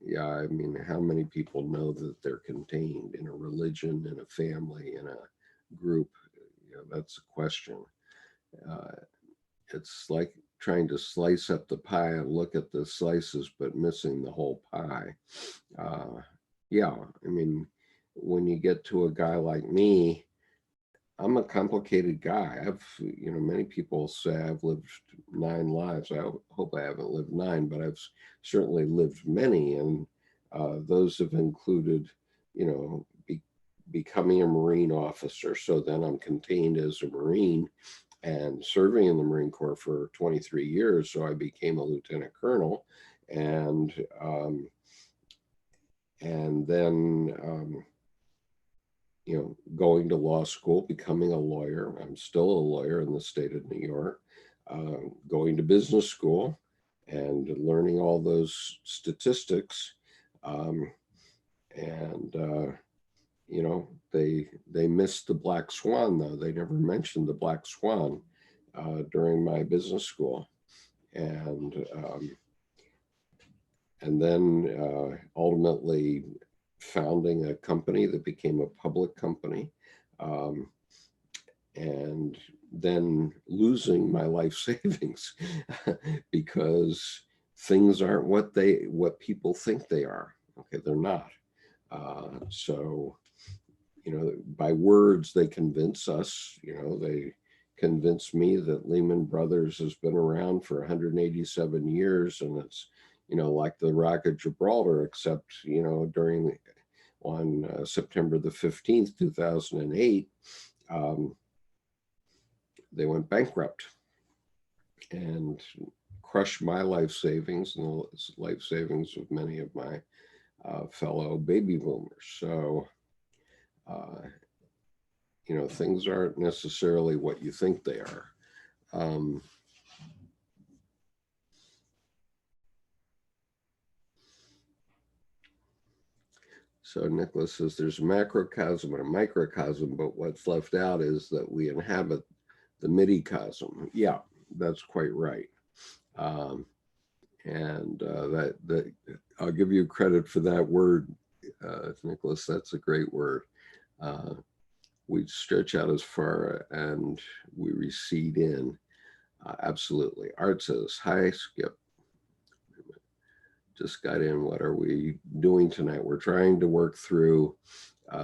Yeah, how many people know that they're contained in a religion, in a family, in a group? That's a question. It's like trying to slice up the pie and look at the slices, but missing the whole pie. Yeah, when you get to a guy like me, I'm a complicated guy. Many people say I've lived 9 lives. I hope I haven't lived 9, but I've certainly lived many. And those have included, becoming a Marine officer. So then I'm contained as a Marine and serving in the Marine Corps for 23 years. So I became a lieutenant colonel. And then, going to law school, becoming a lawyer. I'm still a lawyer in the state of New York. Going to business school and learning all those statistics. They missed the black swan, though. They never mentioned the black swan during my business school. And then ultimately founding a company that became a public company, and then losing my life savings because things aren't what people think they are. Okay, they're not. So, by words they convince us. They convince me that Lehman Brothers has been around for 187 years, and it's like the Rock of Gibraltar, except on September the 15th, 2008, they went bankrupt and crushed my life savings and the life savings of many of my fellow baby boomers. So, things aren't necessarily what you think they are. So Nicholas says there's a macrocosm and a microcosm, but what's left out is that we inhabit the midicosm. Yeah, that's quite right. And that I'll give you credit for that word, Nicholas. That's a great word. We stretch out as far and we recede in. Absolutely. Art says, hi, Skip. Just got in. What are we doing tonight? We're trying to work through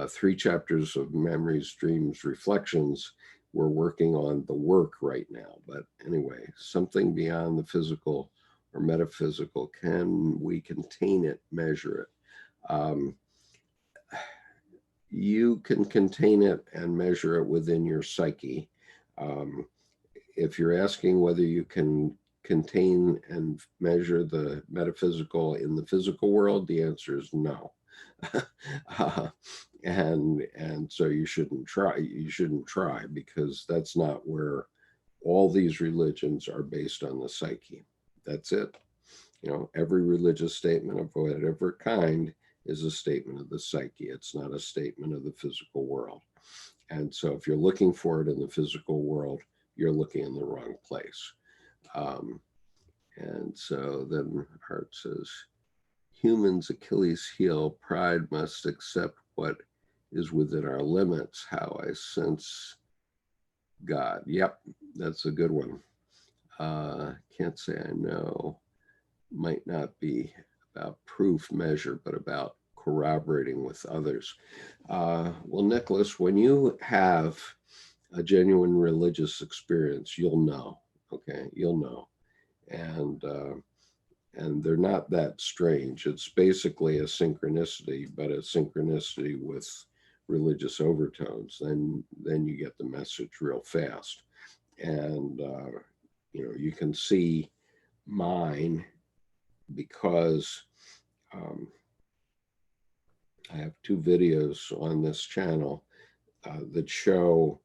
3 chapters of Memories, Dreams, Reflections, we're working on the work right now. But anyway, something beyond the physical or metaphysical, can we contain it, measure it? You can contain it and measure it within your psyche. Um, if you're asking whether you can contain and measure the metaphysical in the physical world, the answer is no. uh, and so you shouldn't try. You shouldn't try, because that's not where all these religions are based on the psyche. That's it. You know, every religious statement of whatever kind is a statement of the psyche. It's not a statement of the physical world. And so if you're looking for it in the physical world, you're looking in the wrong place. Um, and so then Hart says, humans' Achilles heel, pride must accept what is within our limits, how I sense God. Yep, that's a good one. Can't say I know. Might not be about proof measure, but about corroborating with others. Well, Nicholas, when you have a genuine religious experience, you'll know. Okay, you'll know, and they're not that strange. It's basically a synchronicity, but a synchronicity with religious overtones. Then you get the message real fast, and you can see mine, because I have 2 videos on this channel that show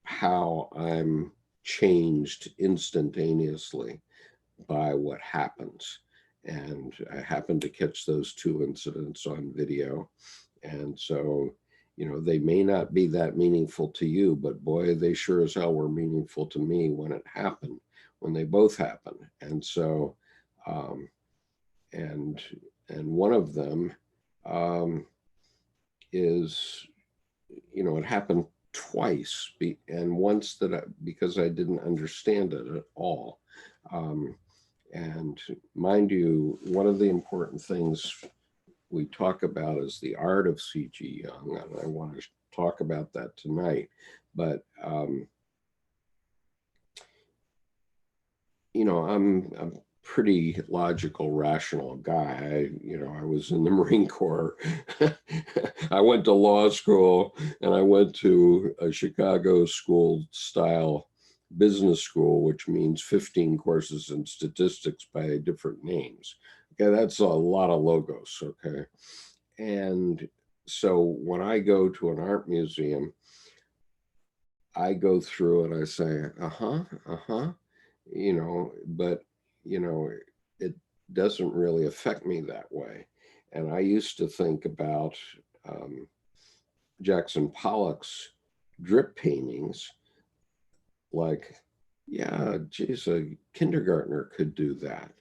how I'm changed instantaneously by what happens. And I happened to catch those 2 incidents on video. And so, they may not be that meaningful to you, but boy, they sure as hell were meaningful to me when it happened, when they both happened. And so, and one of them is, it happened twice, and once because I didn't understand it at all. And mind you, one of the important things we talk about is the art of C.G. Jung, and I want to talk about that tonight. But I'm a pretty logical, rational guy. I was in the Marine Corps. I went to law school, and I went to a Chicago school style business school, which means 15 courses in statistics by different names. Okay, that's a lot of logos. Okay. And so when I go to an art museum, I go through and I say, but, it doesn't really affect me that way. And I used to think about Jackson Pollock's drip paintings like, yeah, geez, a kindergartner could do that.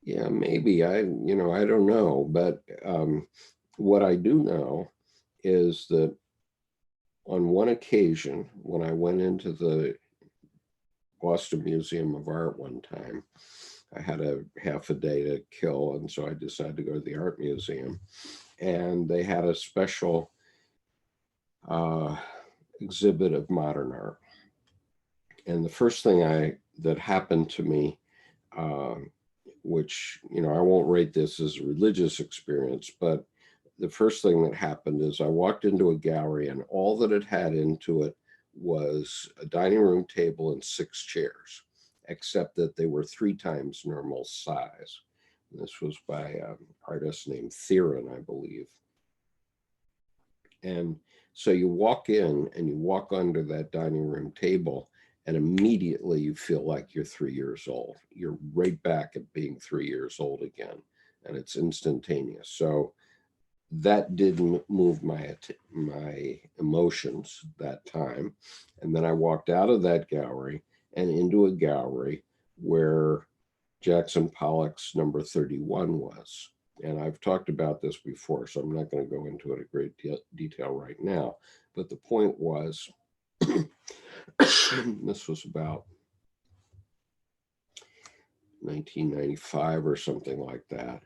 Yeah, maybe. I don't know. But what I do know is that on one occasion, when I went into the Boston Museum of Art one time, I had a half a day to kill, and so I decided to go to the art museum. And they had a special exhibit of modern art. And the first thing that happened to me, which, I won't rate this as a religious experience, but the first thing that happened is I walked into a gallery, and all that it had into it was a dining room table and 6 chairs, except that they were 3 times normal size. And this was by an artist named Theron, I believe. And so you walk in and you walk under that dining room table, and immediately you feel like you're 3 years old. You're right back at being 3 years old again, and it's instantaneous. So that didn't move my emotions that time. And then I walked out of that gallery and into a gallery where Jackson Pollock's number 31 was. And I've talked about this before, so I'm not going to go into it in great detail right now. But the point was, this was about 1995 or something like that.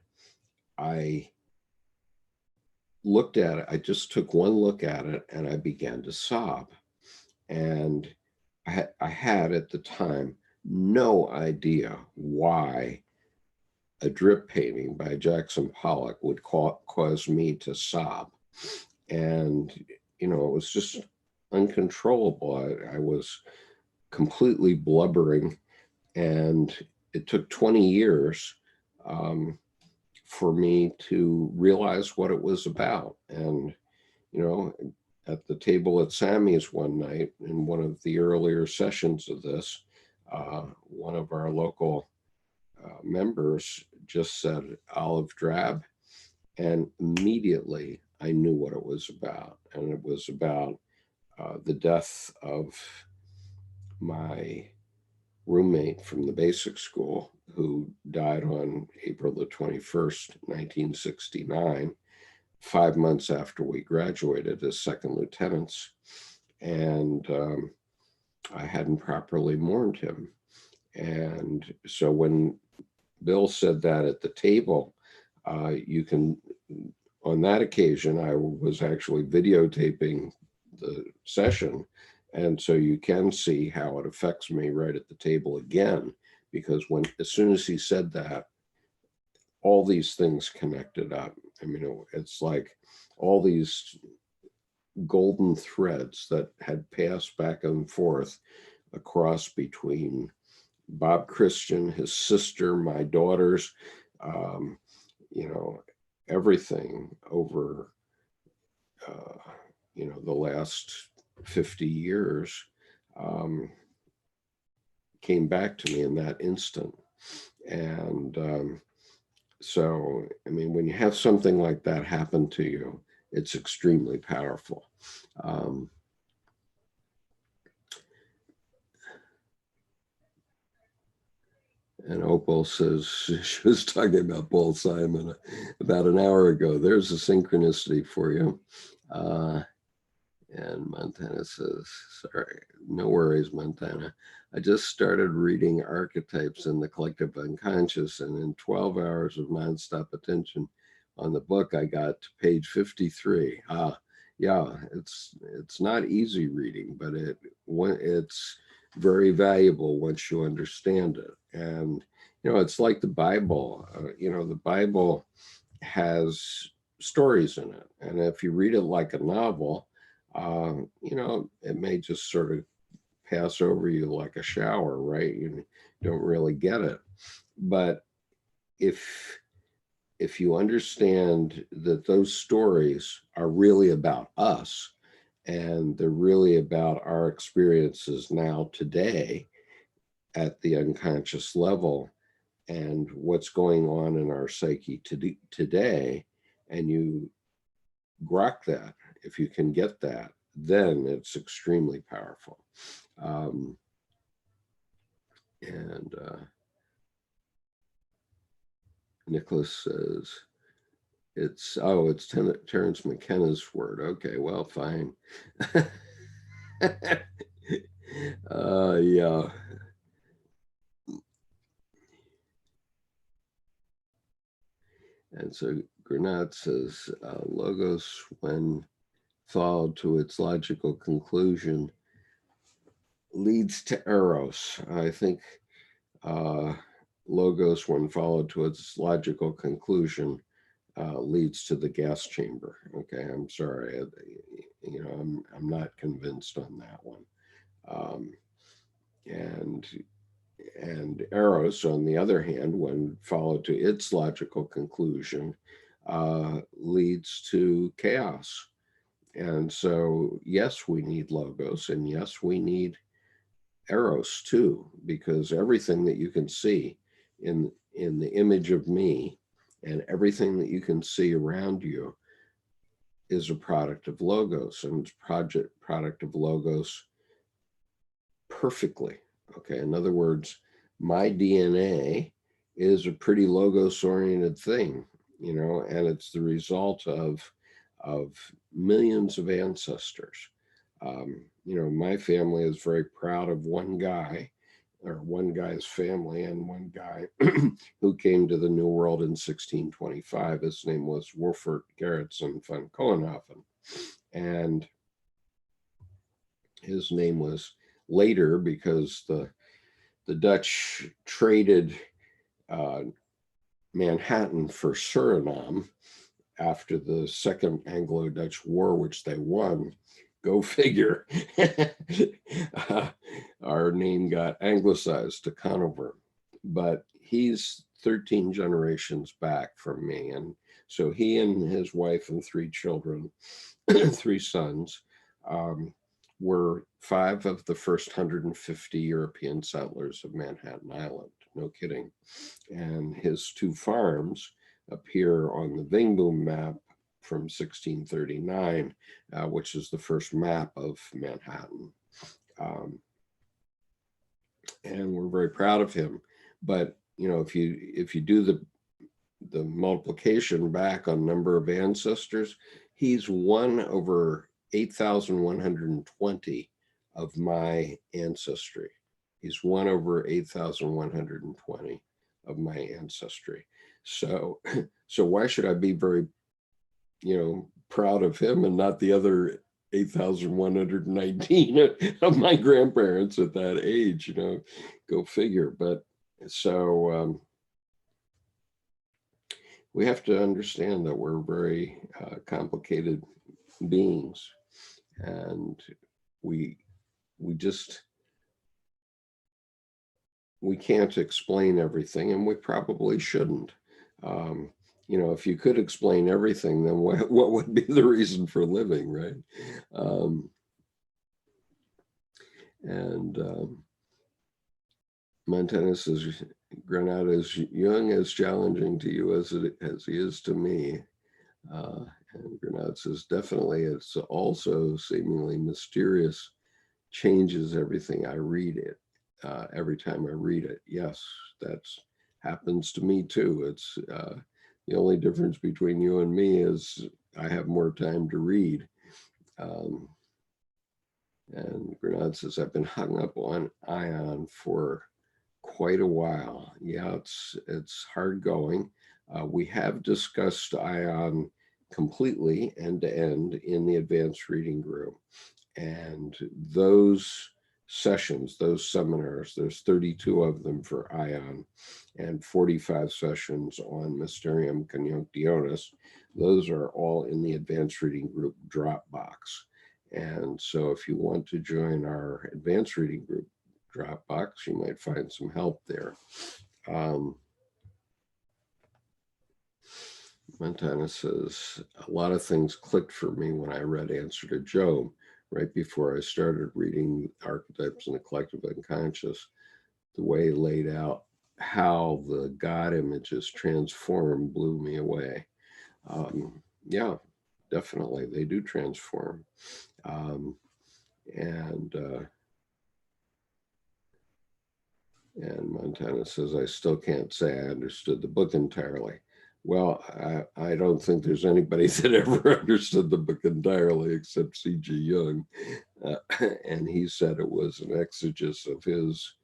I looked at it. I just took one look at it, and I began to sob. And I had at the time no idea why a drip painting by Jackson Pollock would cause me to sob. And, it was just uncontrollable. I was completely blubbering, and it took 20 years for me to realize what it was about. And, at the table at Sammy's one night in one of the earlier sessions of this, one of our local members just said olive drab, and immediately I knew what it was about. And it was about the death of my roommate from the basic school, who died on April the 21st, 1969, 5 months after we graduated as second lieutenants. And I hadn't properly mourned him. And so when Bill said that at the table, on that occasion, I was actually videotaping the session. And so you can see how it affects me right at the table again, because as soon as he said that, all these things connected up. I mean, it's like all these golden threads that had passed back and forth across between Bob Christian, his sister, my daughters, everything over, the last 50 years came back to me in that instant. And so, I mean, when you have something like that happen to you, it's extremely powerful. And Opal says she was talking about Paul Simon about an hour ago. There's a synchronicity for you. And Montana says, sorry, no worries, Montana. I just started reading Archetypes in the Collective Unconscious, and in 12 hours of nonstop attention on the book, I got to page 53. Yeah, it's not easy reading, but it's very valuable once you understand it. And, it's like the Bible. The Bible has stories in it. And if you read it like a novel, it may just sort of pass over you like a shower, right? You don't really get it. But if you understand that those stories are really about us, and they're really about our experiences now today at the unconscious level, and what's going on in our psyche today, and you grok that, if you can get that, then it's extremely powerful. And Nicholas says, it's Terence McKenna's word. Okay, well, fine. Yeah. And so Granat says, logos, when followed to its logical conclusion, leads to eros. I think logos, when followed to its logical conclusion, leads to the gas chamber. Okay, I'm sorry. I'm not convinced on that one. And eros, on the other hand, when followed to its logical conclusion, leads to chaos. And so, yes, we need logos, and yes, we need eros too, because everything that you can see in the image of me, and everything that you can see around you, is a product of logos, and it's product of logos perfectly. Okay, in other words, my DNA is a pretty logos oriented thing, and it's the result of millions of ancestors. My family is very proud of one guy, or one guy's family, and one guy who came to the New World in 1625. His name was Wolfert Gerritsen von Kohenhofen. And His name was later because the Dutch traded uh, Manhattan for Suriname after the Second Anglo-Dutch War, which they won. Go figure. Our name got anglicized to Conover, but he's 13 generations back from me. And so he and his wife and three children, three sons, were five of the first 150 European settlers of Manhattan Island. No kidding. And his two farms appear on the Vingboom map from 1639, which is the first map of Manhattan. And we're very proud of him. But you know, if you do the multiplication back on number of ancestors, he's 1 over 8,120 of my ancestry. He's 1 over 8,120 of my ancestry. So why should I be very, proud of him and not the other 8,119 of my grandparents at that age? Go figure. But so we have to understand that we're very complicated beings, and we can't explain everything, and we probably shouldn't. If you could explain everything, then what would be the reason for living, right? Montana says, Granada, is Jung as challenging to you as he is to me? And Granada says, definitely. It's also seemingly mysterious, changes everything I read it. Every time I read it. Yes, that happens to me too. It's the only difference between you and me is I have more time to read. And Granada says, I've been hung up on Ion for quite a while. Yeah, it's hard going. We have discussed Ion completely end to end in the advanced reading group. And those sessions, those seminars, there's 32 of them for Ion and 45 sessions on Mysterium Conjunctionis. Those are all in the advanced reading group Dropbox. And so if you want to join our advanced reading group Dropbox, you might find some help there. Montana says, a lot of things clicked for me when I read Answer to Job. Right before I started reading Archetypes in the Collective Unconscious, the way he laid out how the God images transform blew me away. Yeah, definitely, they do transform. And Montana says, I still can't say I understood the book entirely. Well, I don't think there's anybody that ever understood the book entirely except C.G. Jung. And he said it was an exegesis of his,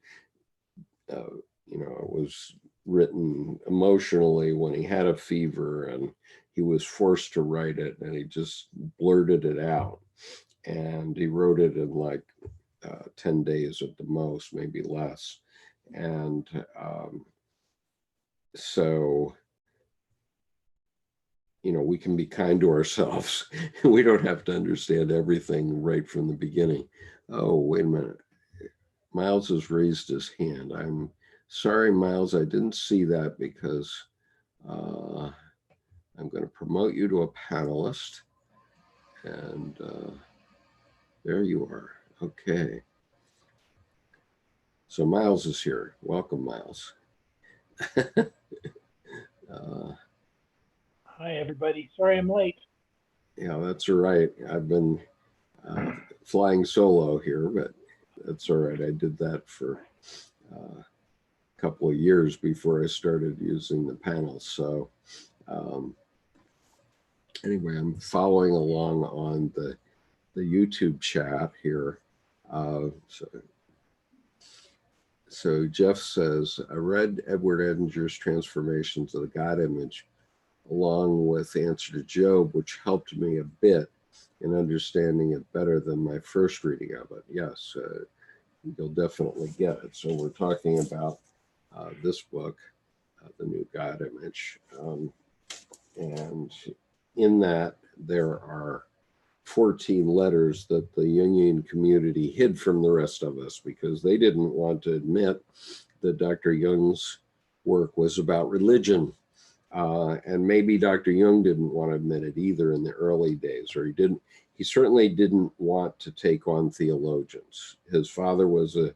it was written emotionally when he had a fever and he was forced to write it, and he just blurted it out. And he wrote it in like 10 days at the most, maybe less. And so, we can be kind to ourselves. We don't have to understand everything right from the beginning. Oh, wait a minute. Miles has raised his hand. I'm sorry, Miles, I didn't see that because I'm going to promote you to a panelist. And there you are. Okay. So Miles is here. Welcome, Miles. Hi, everybody. Sorry I'm late. Yeah, that's all right. I've been flying solo here, but that's all right. I did that for a couple of years before I started using the panel. So anyway, I'm following along on the YouTube chat here. So Jeff says, I read Edward Edinger's Transformations of the God Image along with Answer to Job, which helped me a bit. in understanding it better than my first reading of it. Yes, you'll definitely get it. So we're talking about this book, The New God Image. And in that, there are 14 letters that the Jungian community hid from the rest of us because they didn't want to admit that Dr. Jung's work was about religion. And maybe Dr. Jung didn't want to admit it either in the early days, or he certainly didn't want to take on theologians. His father was a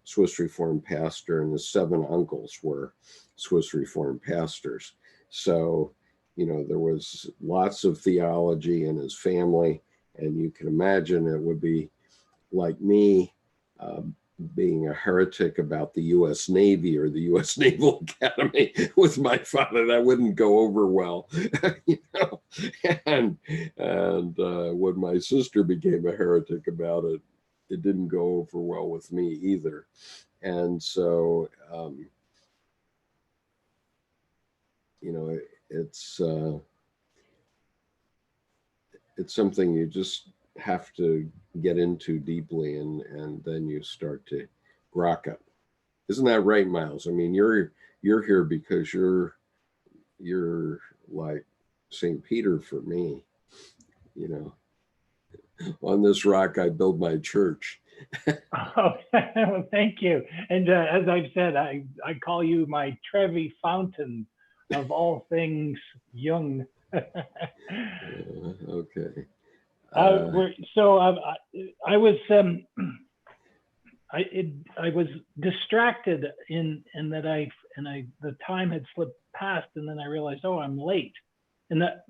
Swiss Reformed pastor, and his 7 uncles were Swiss Reformed pastors. So, there was lots of theology in his family, and you can imagine it would be like me being a heretic about the U.S. Navy or the U.S. Naval Academy with my father. That wouldn't go over well, And when my sister became a heretic about it, it didn't go over well with me either. And so, it's something you just have to get into deeply, and then you start to grok it. Isn't that right, Miles? I mean, you're here because you're like St. Peter for me. On this rock I build my church. Oh, thank you. And as I've said, I call you my Trevi fountain of all things Jung. Okay. I was distracted in that the time had slipped past, and then I realized, oh, I'm late. And that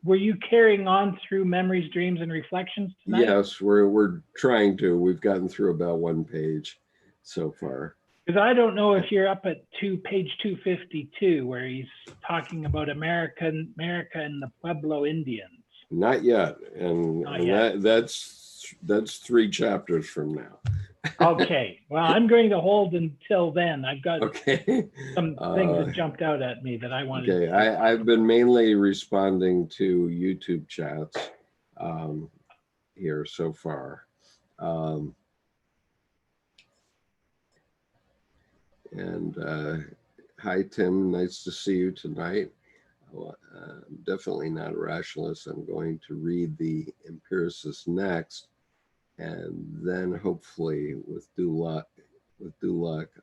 were you carrying on through memories, dreams, and reflections tonight? Yes, we're trying to. We've gotten through about 1 page so far. Because I don't know if you're up at page 252, where he's talking about America and the Pueblo Indians. Not yet, and that's 3 chapters from now. Okay, well, I'm going to hold until then. I've got some things that jumped out at me that I wanted. Okay, I've been mainly responding to YouTube chats here so far. Hi, Tim. Nice to see you tonight. I'm definitely not a rationalist. I'm going to read the empiricist next, and then hopefully, with due luck,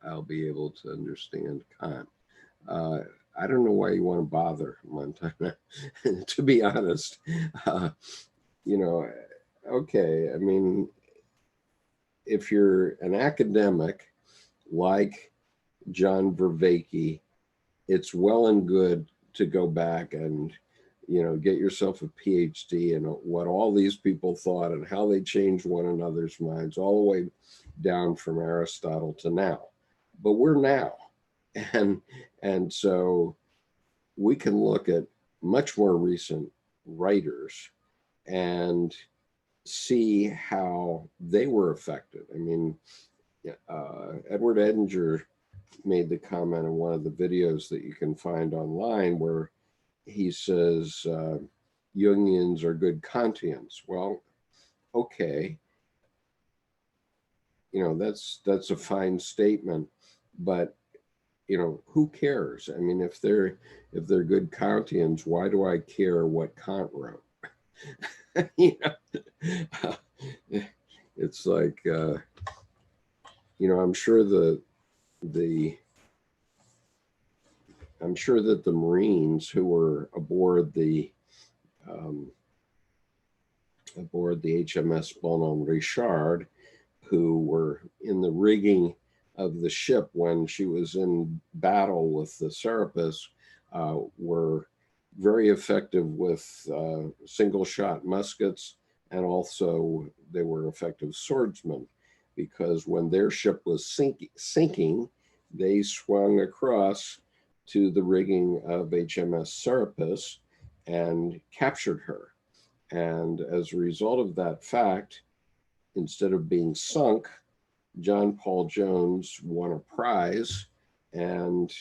I'll be able to understand Kant. I don't know why you want to bother, Montana. To be honest, okay. I mean, if you're an academic like John Vervaeke, it's well and good to go back and get yourself a PhD in what all these people thought and how they changed one another's minds all the way down from Aristotle to now. But we're now, and so we can look at much more recent writers and see how they were affected. I mean, Edward Edinger made the comment in one of the videos that you can find online where he says Jungians are good Kantians. Well, okay, that's a fine statement, but who cares? I mean, if they're good Kantians, why do I care what Kant wrote? It's like I'm sure that the Marines who were aboard the HMS Bonhomme Richard, who were in the rigging of the ship when she was in battle with the Serapis, were very effective with single shot muskets, and also they were effective swordsmen, because when their ship was sinking, they swung across to the rigging of HMS Serapis and captured her. And as a result of that fact, instead of being sunk, John Paul Jones won a prize, and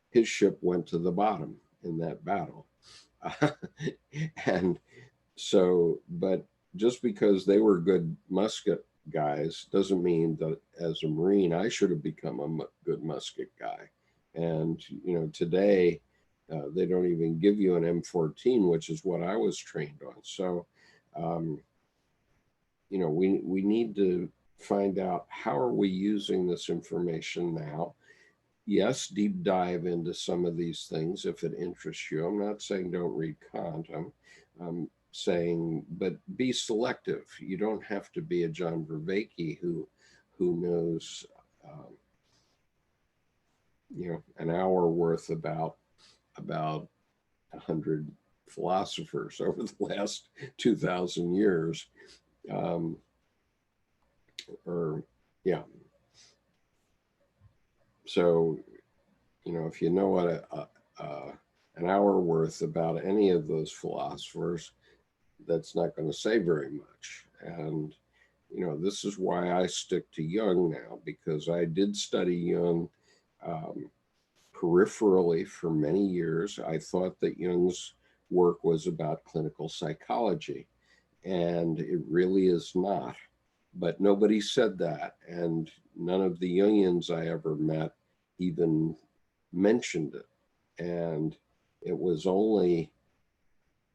his ship went to the bottom in that battle. And So, but just because they were good musket guys doesn't mean that as a Marine, I should have become a good musket guy. And, today, they don't even give you an M14, which is what I was trained on. So, um, we need to find out how are we using this information now. Yes, deep dive into some of these things if it interests you. I'm not saying don't read Kant. I'm saying, but be selective. You don't have to be a John Vervaeke who knows, um, an hour worth about 100 philosophers over the last 2,000 years. Um, or yeah. So, if you know what an hour worth about any of those philosophers, that's not going to say very much. And, this is why I stick to Jung now, because I did study Jung um, peripherally for many years. I thought that Jung's work was about clinical psychology, and it really is not. But nobody said that, and none of the Jungians I ever met even mentioned it. And it was only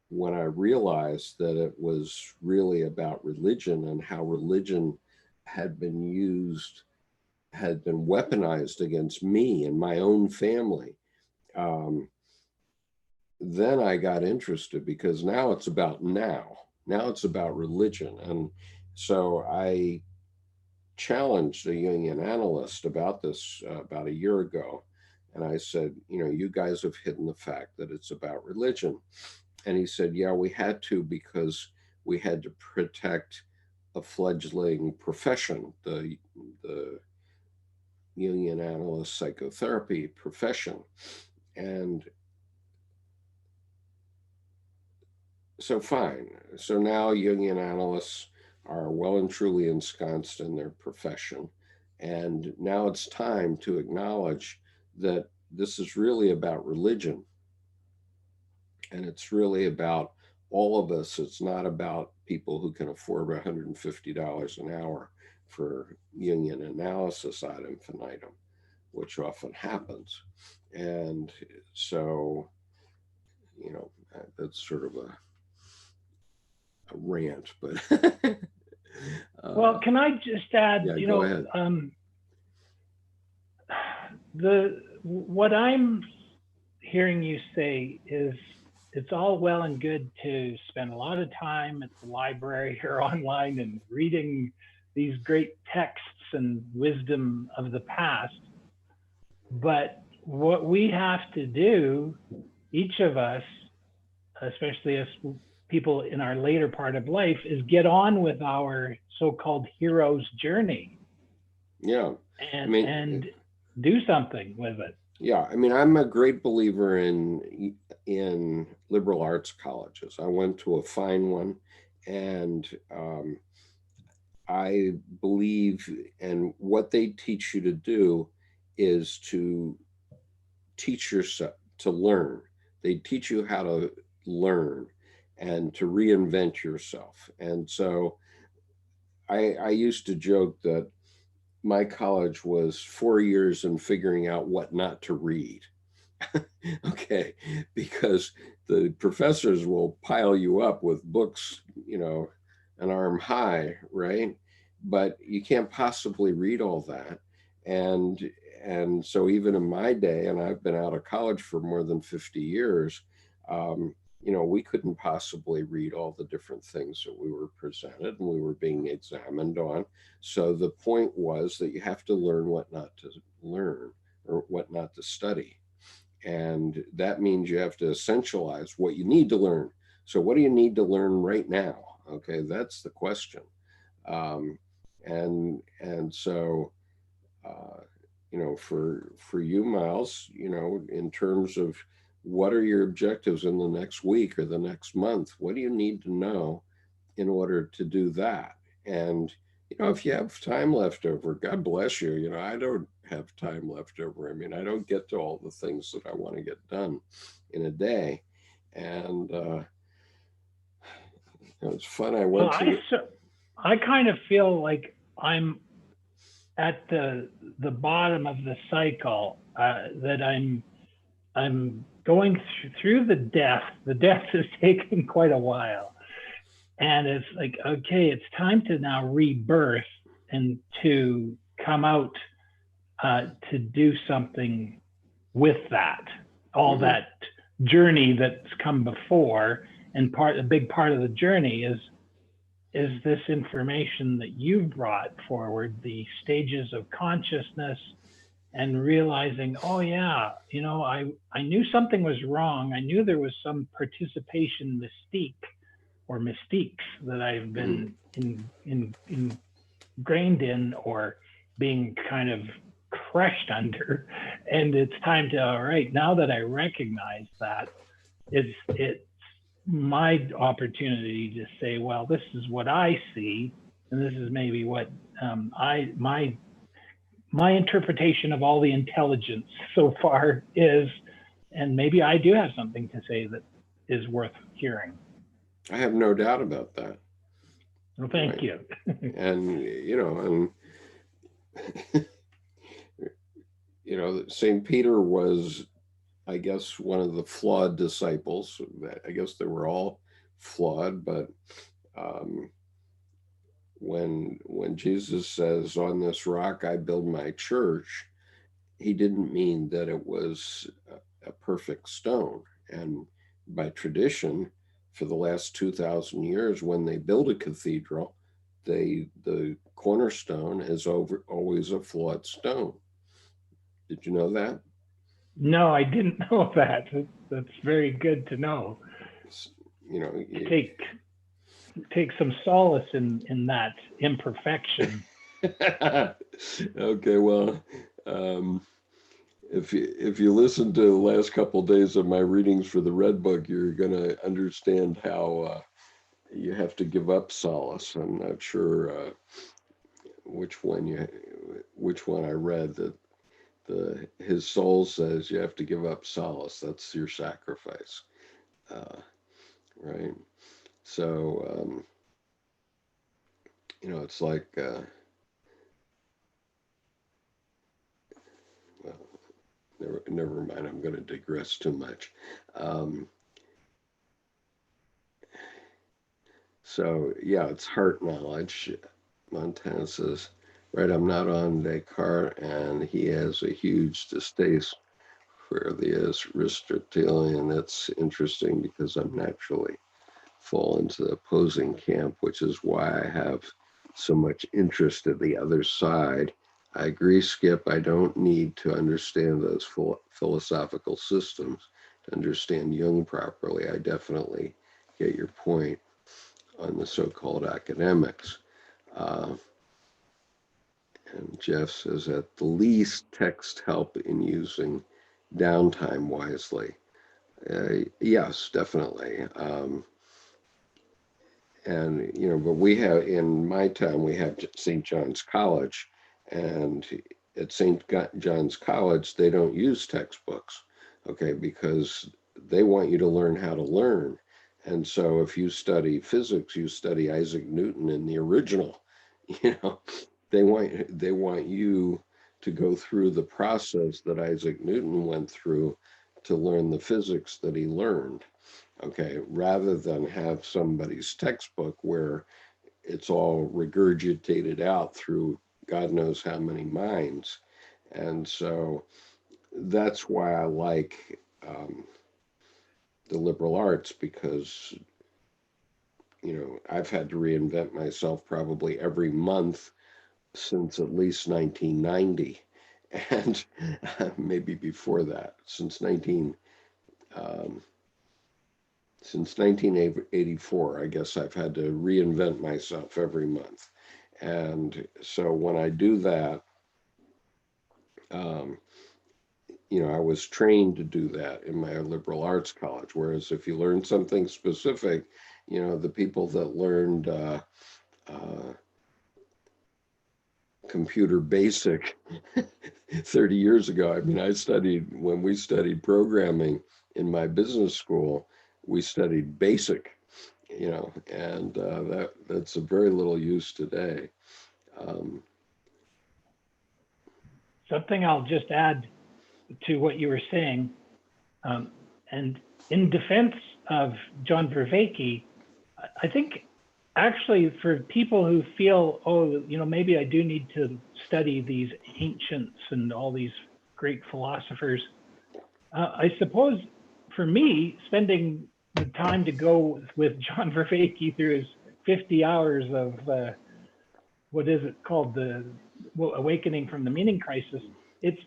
when I realized that it was really about religion and how religion had been used, had been weaponized against me and my own family. Um, then I got interested, because now it's about now. Now it's about religion. And so I challenged a Jungian analyst about this about a year ago. And I said, you guys have hidden the fact that it's about religion. And he said, yeah, we had to, because we had to protect a fledgling profession, the Jungian analyst psychotherapy profession. And so, fine. So now Jungian analysts are well and truly ensconced in their profession. And now it's time to acknowledge that this is really about religion. And it's really about all of us. It's not about people who can afford $150 an hour for Jungian analysis ad infinitum, which often happens. And so, that's sort of a rant, but Well, can I just add, yeah, go ahead. What I'm hearing you say is it's all well and good to spend a lot of time at the library or online and reading these great texts and wisdom of the past. But what we have to do, each of us, especially as people in our later part of life, is get on with our so-called hero's journey. Yeah. And do something with it. Yeah, I'm a great believer in liberal arts colleges. I went to a fine one, and I believe, and what they teach you to do is to teach yourself to learn. They teach you how to learn and to reinvent yourself. And so I used to joke that my college was 4 years in figuring out what not to read. Okay, because the professors will pile you up with books, an arm high, right? But you can't possibly read all that. And so even in my day, and I've been out of college for more than 50 years, we couldn't possibly read all the different things that we were presented and we were being examined on. So the point was that you have to learn what not to learn or what not to study. And that means you have to essentialize what you need to learn. So what do you need to learn right now? Okay, that's the question. Um, and so for you, Miles, in terms of what are your objectives in the next week or the next month, what do you need to know in order to do that? And if you have time left over, God bless you. I don't have time left over. I don't get to all the things that I want to get done in a day. And It was fun. I Well, went to. I kind of feel like I'm at the bottom of the cycle, that I'm going through the death. The death has taken quite a while, and it's like, okay, it's time to now rebirth and to come out, to do something with that, all Mhm. that journey that's come before. And a big part of the journey is this information that you've brought forward, the stages of consciousness, and realizing, oh yeah, I knew something was wrong. I knew there was some participation mystique or mystiques that I've Mhm. been ingrained in, or being kind of crushed under. And it's time to, all right, now that I recognize that, it's my opportunity to say, well, this is what I see, and this is maybe what, my interpretation of all the intelligence so far is, and maybe I do have something to say that is worth hearing. I have no doubt about that. Well, thank Right. you. And, St. Peter was, I guess, one of the flawed disciples. I guess they were all flawed, but um, when Jesus says, "On this rock I build my church," he didn't mean that it was a perfect stone. And by tradition, for the last 2,000 years, when they build a cathedral, the cornerstone is always a flawed stone. Did you know that? No, I didn't know that. That's very good to know. You know, Take some solace in that imperfection. okay, well, um, if you listen to the last couple of days of my readings for the Red Book, you're going to understand how you have to give up solace. I'm not sure which one I read, that his soul says you have to give up solace. That's your sacrifice, right? So it's like well, never mind. I'm going to digress too much. Um, So yeah, it's heart knowledge. Montana says, right, I'm not on Descartes, and he has a huge distaste for the Aristotelian. That's interesting because I'm naturally fall into the opposing camp, which is why I have so much interest in the other side. I agree, Skip. I don't need to understand those philosophical systems to understand Jung properly. I definitely get your point on the so-called academics. Uh, and Jeff says, at the least, text help in using downtime wisely. Yes, definitely. But we have, in my town, we have St. John's College, and at St. John's College, they don't use textbooks, okay, because they want you to learn how to learn. And so if you study physics, you study Isaac Newton in the original, you know, they want you to go through the process that Isaac Newton went through to learn the physics that he learned. Okay, rather than have somebody's textbook where it's all regurgitated out through God knows how many minds. And so that's why I like the liberal arts, because I've had to reinvent myself probably every month since at least 1990, and maybe before that, um, since 1984. I guess I've had to reinvent myself every month. And so when I do that, um, I was trained to do that in my liberal arts college. Whereas if you learn something specific, the people that learned uh, computer basic 30 years ago, I mean, when we studied programming in my business school, we studied basic. and that's of very little use today. Um, Something I'll just add to what you were saying, and in defense of John Vervaeke, I think actually for people who feel, oh, maybe I do need to study these ancients and all these great philosophers, I suppose for me, spending the time to go with John Vervaeke through his 50 hours of what is it called, the awakening from the meaning crisis, it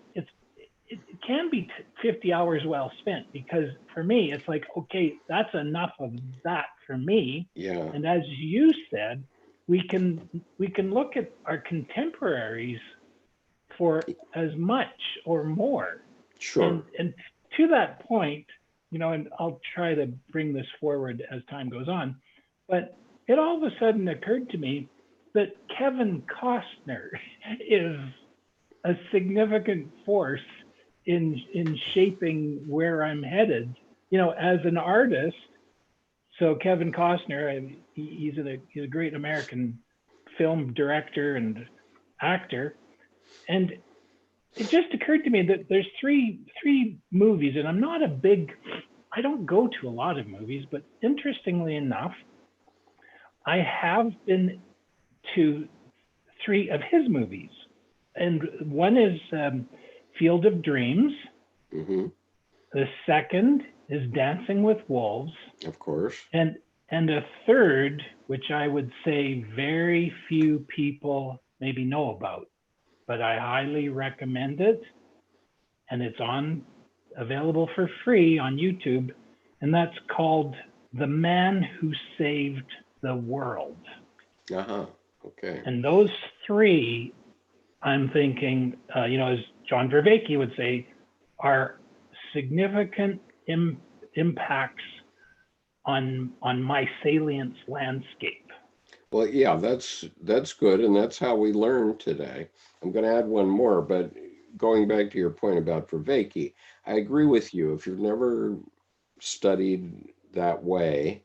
can be 50 hours well spent, because for me it's like, okay, that's enough of that for me. yeah, And as you said, we can look at our contemporaries for as much or more. sure. And to that point, and I'll try to bring this forward as time goes on, but it all of a sudden occurred to me that Kevin Costner is a significant force in shaping where I'm headed, as an artist. So Kevin Costner, he's a great American film director and actor, and it just occurred to me that there's three movies, and I don't go to a lot of movies, but interestingly enough, I have been to three of his movies, and one is Field of Dreams. Hmm. The second is Dancing with Wolves, Of course. and a third, which I would say very few people maybe know about, but I highly recommend it, and it's available for free on YouTube, and that's called The Man Who Saved the World. Uh-huh. Okay. And those three, I'm thinking, as John Vervaeke would say, are significant impacts on my salience landscape. Well, yeah, that's good, and that's how we learn today. I'm going to add one more, but going back to your point about Vervaeke, I agree with you. If you've never studied that way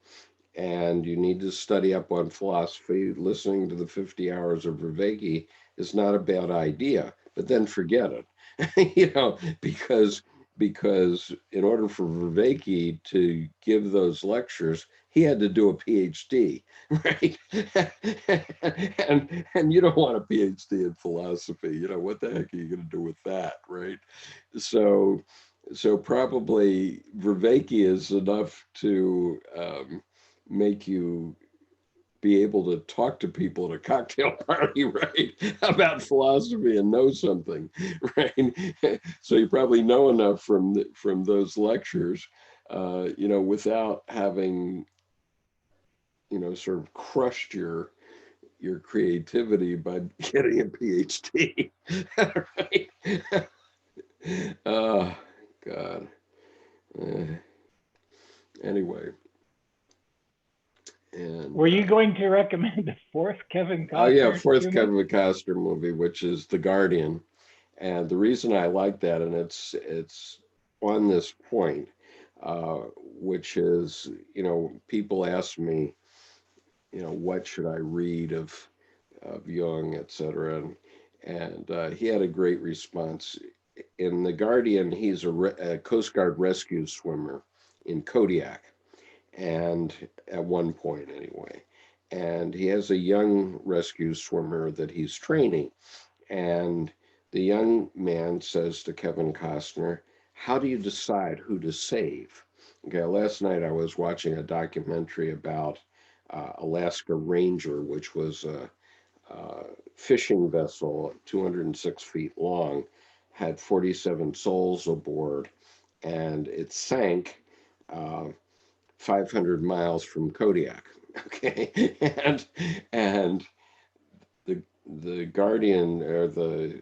and you need to study up on philosophy, listening to the 50 hours of Vervaeke is not a bad idea, but then forget it, because in order for Vervaeke to give those lectures, he had to do a PhD, right? and you don't want a PhD in philosophy. What the heck are you going to do with that, right? So probably Vervaeke is enough to make you be able to talk to people at a cocktail party, right, about philosophy and know something, right? So you probably know enough from those lectures, without having, sort of crushed your creativity by getting a PhD, right? Oh, God. Uh, anyway, and Were you going to recommend a fourth Kevin oh yeah, Costner fourth to me? Kevin Costner movie, which is The Guardian, and the reason I like that, and it's on this point, which is, people ask me, what should I read of Jung, etc., and he had a great response. In The Guardian, he's a Coast Guard rescue swimmer in Kodiak, and at one point anyway, and he has a young rescue swimmer that he's training, and the young man says to Kevin Costner, how do you decide who to save? Okay, last night I was watching a documentary about Alaska Ranger, which was a fishing vessel 206 feet long, had 47 souls aboard, and it sank uh, 500 miles from Kodiak. Okay, and the Guardian, or the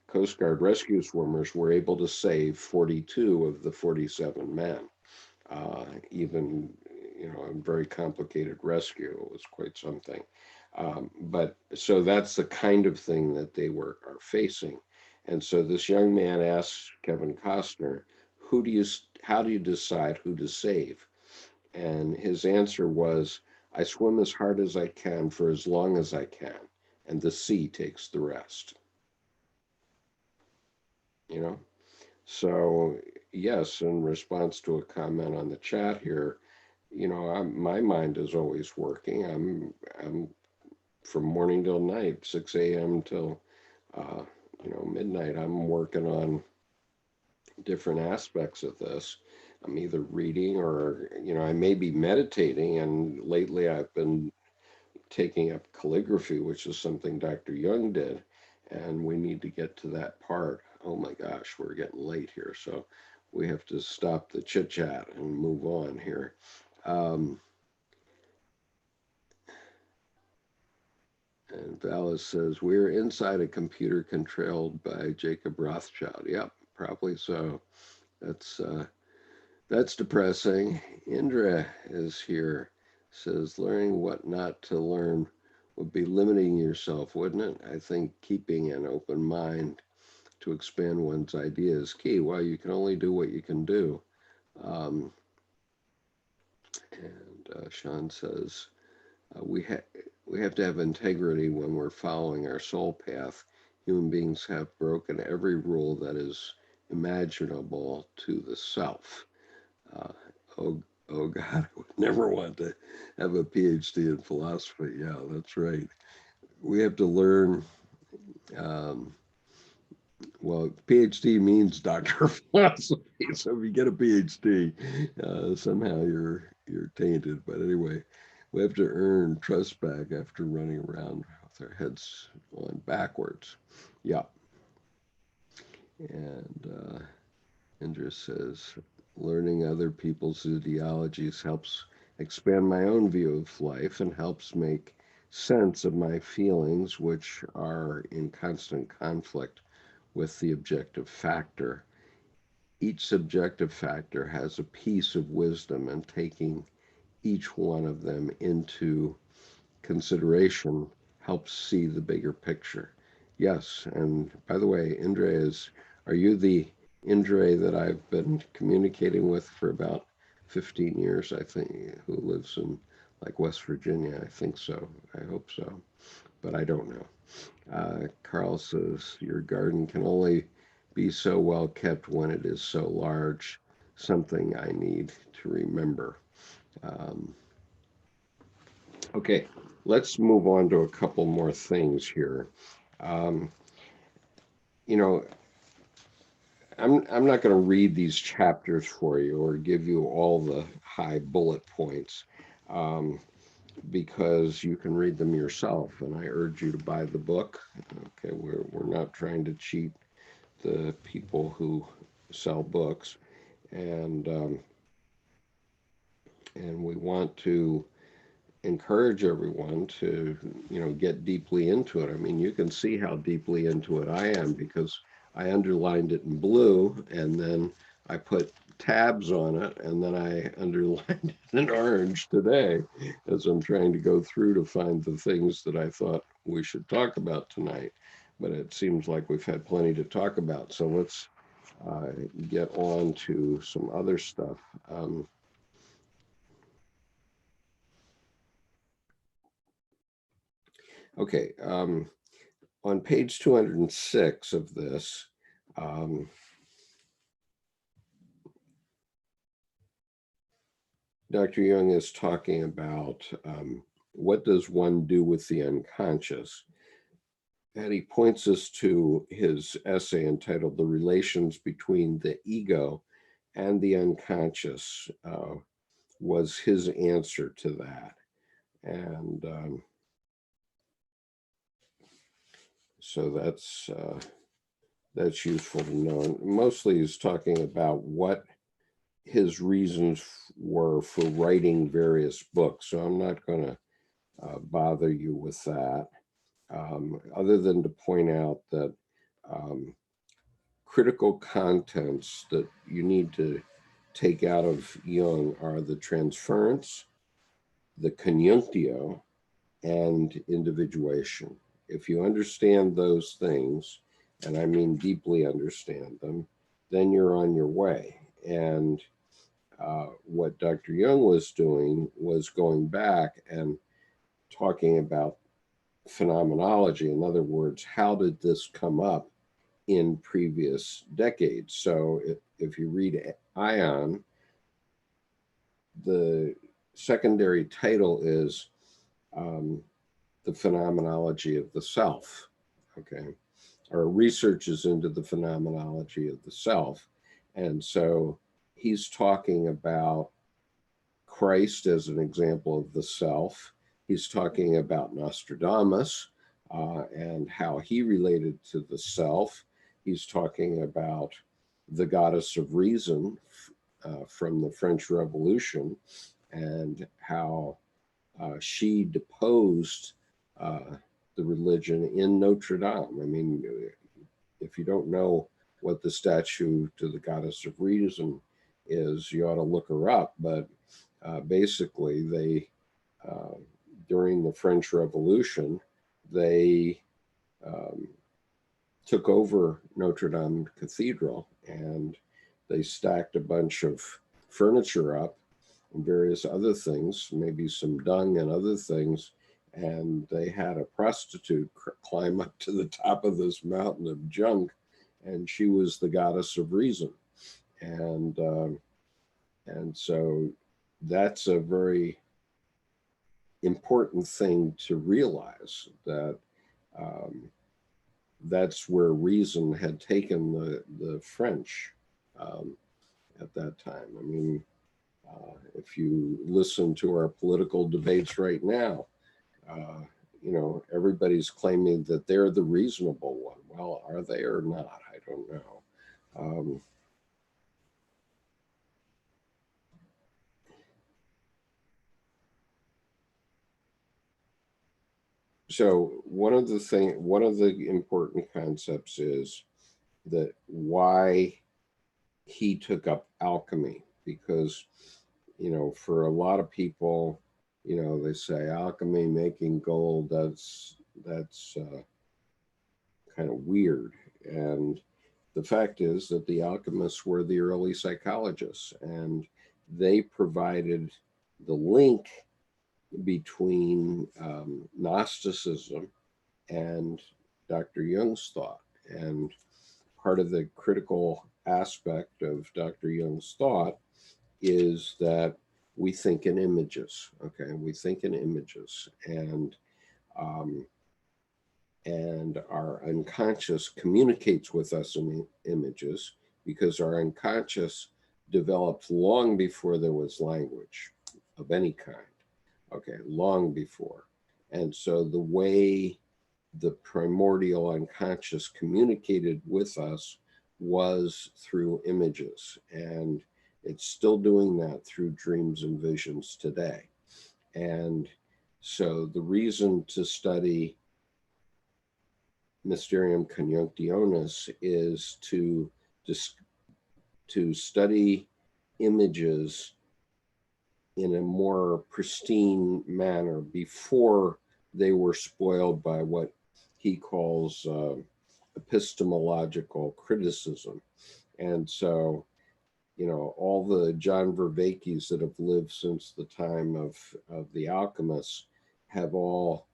Coast Guard rescue swimmers, were able to save 42 of the 47 men. Even, a very complicated rescue. It was quite something. But so that's the kind of thing that they are facing. And so this young man asks Kevin Costner, how do you decide who to save? And his answer was, I swim as hard as I can for as long as I can, and the sea takes the rest. You know? So, yes, in response to a comment on the chat here, my mind is always working. I'm from morning till night, 6 a.m. till, midnight. I'm working on different aspects of this. I'm either reading or, I may be meditating. And lately I've been taking up calligraphy, which is something Dr. Jung did. And we need to get to that part. Oh my gosh, we're getting late here. So we have to stop the chit chat and move on here. And Valis says, we're inside a computer controlled by Jacob Rothschild. Yep, probably so. That's depressing. Indra is here. Says, learning what not to learn would be limiting yourself, wouldn't it? I think keeping an open mind to expand one's ideas is key. Well, you can only do what you can do. Um, and Sean says, we have to have integrity when we're following our soul path. Human beings have broken every rule that is imaginable to the self. Uh, oh, oh God, I would never want to have a PhD in philosophy. Yeah, that's right. We have to learn. Um, well, PhD means doctor of philosophy. So if you get a PhD, somehow you're tainted. But anyway, we have to earn trust back after running around with our heads on backwards. Yeah. And Indra says, learning other people's ideologies helps expand my own view of life and helps make sense of my feelings, which are in constant conflict with the objective factor. Each subjective factor has a piece of wisdom, and taking each one of them into consideration helps see the bigger picture. Yes, and by the way, are you the Indra that I've been communicating with for about 15 years, I think, who lives in like West Virginia? I think so. I hope so, but I don't know. Carl says, your garden can only be so well kept when it is so large. Something I need to remember. Um, Okay, let's move on to a couple more things here. Um, you know, I'm not going to read these chapters for you or give you all the high bullet points um, because you can read them yourself, and I urge you to buy the book. Okay, we're not trying to cheat the people who sell books, and and we want to encourage everyone to, get deeply into it. I mean, you can see how deeply into it I am because I underlined it in blue and then I put tabs on it and then I underlined it in orange today as I'm trying to go through to find the things that I thought we should talk about tonight. But it seems like we've had plenty to talk about. So let's get on to some other stuff. Okay, on page 206 of this, Dr. Jung is talking about what does one do with the unconscious? And he points us to his essay entitled The Relations Between the Ego and the Unconscious was his answer to that. And so that's useful to know. And mostly he's talking about what his reasons were for writing various books. So I'm not going to bother you with that, other than to point out that um, critical contents that you need to take out of Jung are the transference, the conjunctio, and individuation. If you understand those things, and I mean deeply understand them, then you're on your way. And what Dr. Jung was doing was going back and talking about phenomenology. In other words, how did this come up in previous decades? So if you read Ion, the secondary title is the phenomenology of the self, okay? Or researches into the phenomenology of the self. And so he's talking about Christ as an example of the self. He's talking about Nostradamus and how he related to the self. He's talking about the goddess of reason from the French Revolution and how she deposed the religion in Notre Dame. I mean, if you don't know what the statue to the goddess of reason is, you ought to look her up. But basically, they during the French Revolution, they took over Notre Dame Cathedral and they stacked a bunch of furniture up and various other things, maybe some dung and other things. And they had a prostitute climb up to the top of this mountain of junk, and she was the goddess of reason. And so that's a very important thing to realize, that that's where reason had taken the French at that time. I mean, if you listen to our political debates right now, you know, everybody's claiming that they're the reasonable one. Well, are they or not? I don't know. So one of the important concepts is that why he took up alchemy, because, you know, for a lot of people, you know, they say alchemy, making gold, that's kind of weird. And the fact is that the alchemists were the early psychologists, and they provided the link between Gnosticism and Dr. Jung's thought. And part of the critical aspect of Dr. Jung's thought is that we think in images, okay? We think in images, and our unconscious communicates with us in images, because our unconscious developed long before there was language of any kind, okay, long before. And so the way the primordial unconscious communicated with us was through images, and it's still doing that through dreams and visions today. And so the reason to study Mysterium Conjunctionis is to study images in a more pristine manner before they were spoiled by what he calls epistemological criticism. And so, you know, all the John Vervaekes that have lived since the time of the alchemists have all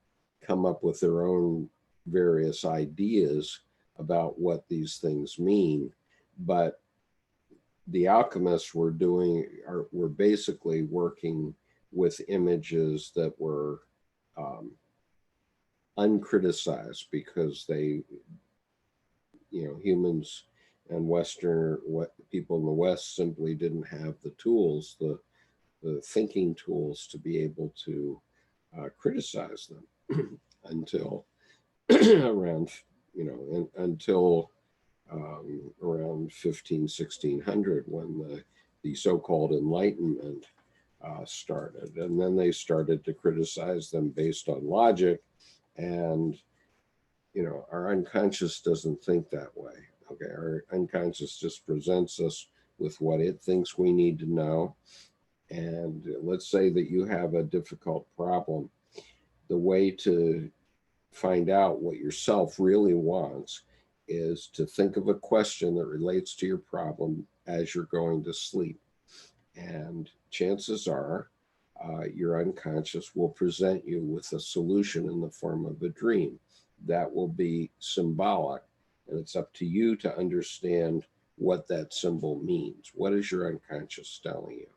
come up with their own various ideas about what these things mean. But the alchemists were basically working with images that were uncriticized, because they, you know, humans and people in the West simply didn't have the tools, the thinking tools to be able to criticize them until around, you know, until around 1600, when the so-called Enlightenment started. And then they started to criticize them based on logic. And, you know, our unconscious doesn't think that way. Okay, our unconscious just presents us with what it thinks we need to know. And let's say that you have a difficult problem. The way to find out what yourself really wants is to think of a question that relates to your problem as you're going to sleep. And chances are your unconscious will present you with a solution in the form of a dream that will be symbolic. And it's up to you to understand what that symbol means. What is your unconscious telling you?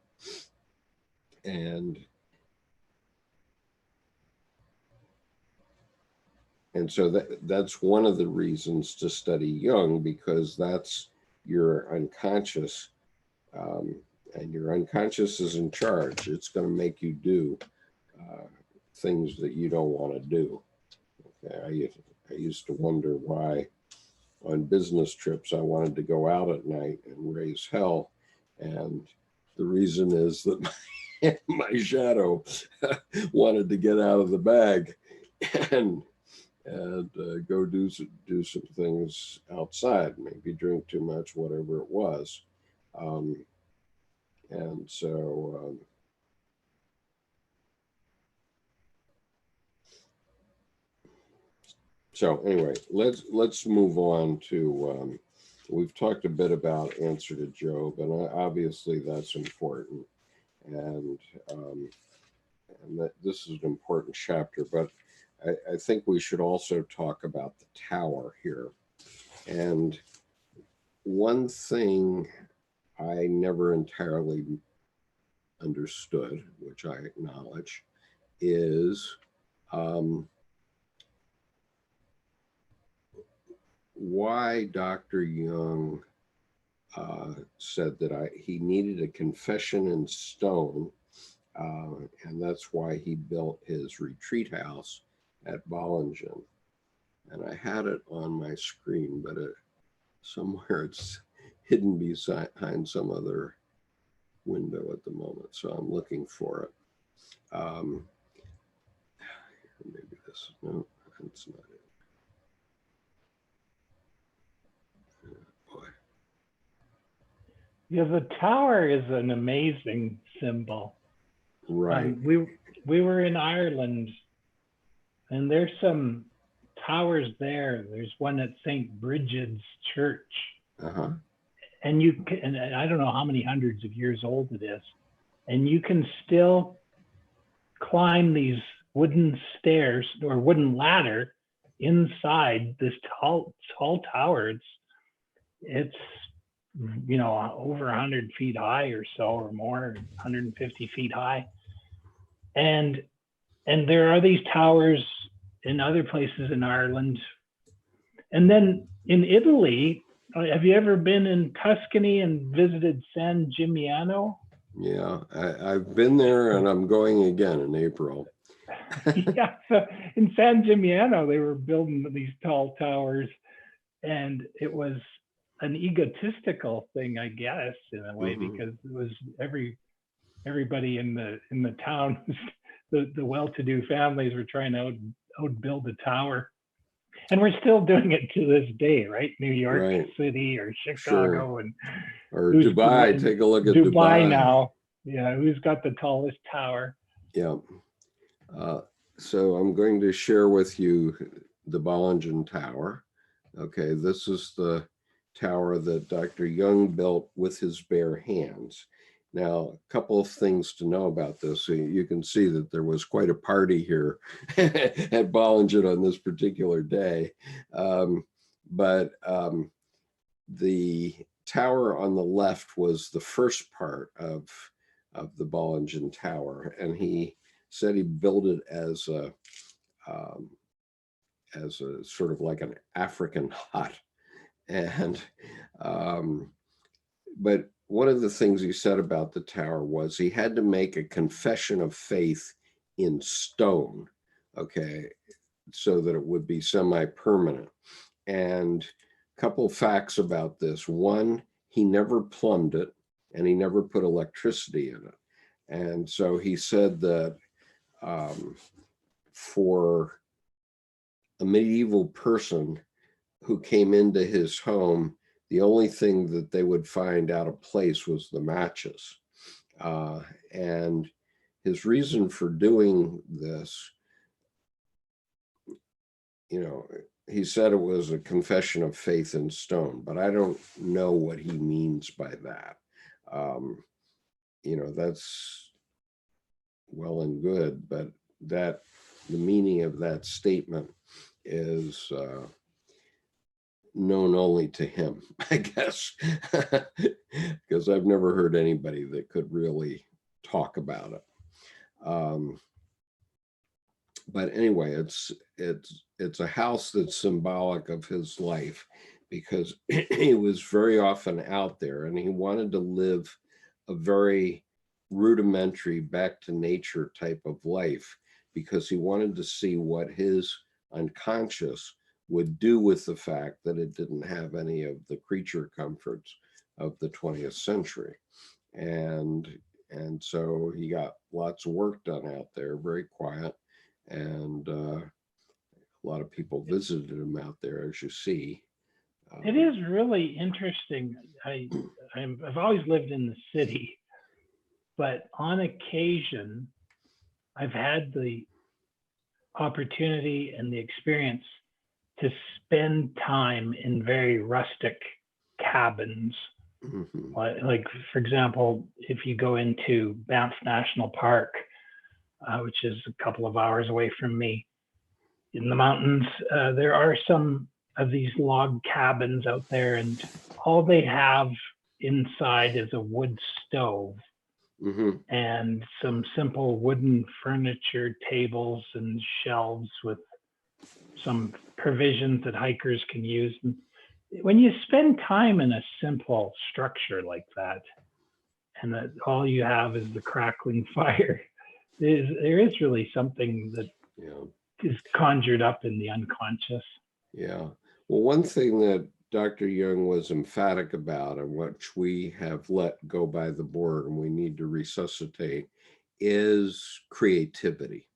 And so that's one of the reasons to study Jung, because that's your unconscious, and your unconscious is in charge. It's going to make you do things that you don't want to do. Okay? I used to wonder why on business trips I wanted to go out at night and raise hell, and the reason is that my shadow wanted to get out of the bag and go do some things outside, maybe drink too much, whatever it was. And so anyway, let's move on to, we've talked a bit about Answer to Job, and obviously that's important. And that this is an important chapter, but I think we should also talk about the tower here. And one thing I never entirely understood, which I acknowledge, is why Dr. Jung said that he needed a confession in stone, and that's why he built his retreat house at Bollingen. And I had it on my screen, but somewhere it's hidden behind some other window at the moment, so I'm looking for it. Maybe this, no, that's not it. Boy. Yeah, the tower is an amazing symbol. Right. We were in Ireland, and there's some towers there. There's one at St. Bridget's Church. Uh-huh. And and I don't know how many hundreds of years old it is. And you can still climb these wooden stairs or wooden ladder inside this tall tower. It's over 100 feet high or so, or more, 150 feet high. And there are these towers in other places in Ireland. And then in Italy, have you ever been in Tuscany and visited San Gimignano? Yeah, I've been there, and I'm going again in April. Yeah, so in San Gimignano, they were building these tall towers, and it was an egotistical thing, I guess, in a way, because it was everybody in the town, the well-to-do families were trying to outbuild the tower. And we're still doing it to this day, right? New York City or Chicago, or Dubai. Take a look at Dubai now. Yeah, who's got the tallest tower? Yeah. So I'm going to share with you the Bollingen Tower. Okay, this is the tower that Dr. Jung built with his bare hands. Now, a couple of things to know about this. So you can see that there was quite a party here at Bollingen on this particular day. But the tower on the left was the first part of the Bollingen Tower, and he said he built it as a sort of like an African hut. And but one of the things he said about the tower was he had to make a confession of faith in stone, okay, so that it would be semi-permanent. And a couple facts about this. One, he never plumbed it, and he never put electricity in it. And so he said that for a medieval person who came into his home, the only thing that they would find out of place was the matches. And his reason for doing this, he said it was a confession of faith in stone, but I don't know what he means by that. that's well and good, but the meaning of that statement is known only to him, I guess, because I've never heard anybody that could really talk about it. But anyway, it's a house that's symbolic of his life, because he was very often out there and he wanted to live a very rudimentary, back to nature type of life, because he wanted to see what his unconscious would do with the fact that it didn't have any of the creature comforts of the 20th century. And so he got lots of work done out there, very quiet. And a lot of people visited him out there, as you see. It is really interesting. I've always lived in the city, but on occasion, I've had the opportunity and the experience to spend time in very rustic cabins. Mhm. Like, for example, if you go into Banff National Park, which is a couple of hours away from me in the mountains, there are some of these log cabins out there, and all they have inside is a wood stove Mhm. and some simple wooden furniture, tables and shelves with some provisions that hikers can use. And when you spend time in a simple structure like that, and that all you have is the crackling fire, there is really something that Yeah. is conjured up in the unconscious. Yeah. Well, one thing that Dr. Jung was emphatic about, and which we have let go by the board and we need to resuscitate, is creativity.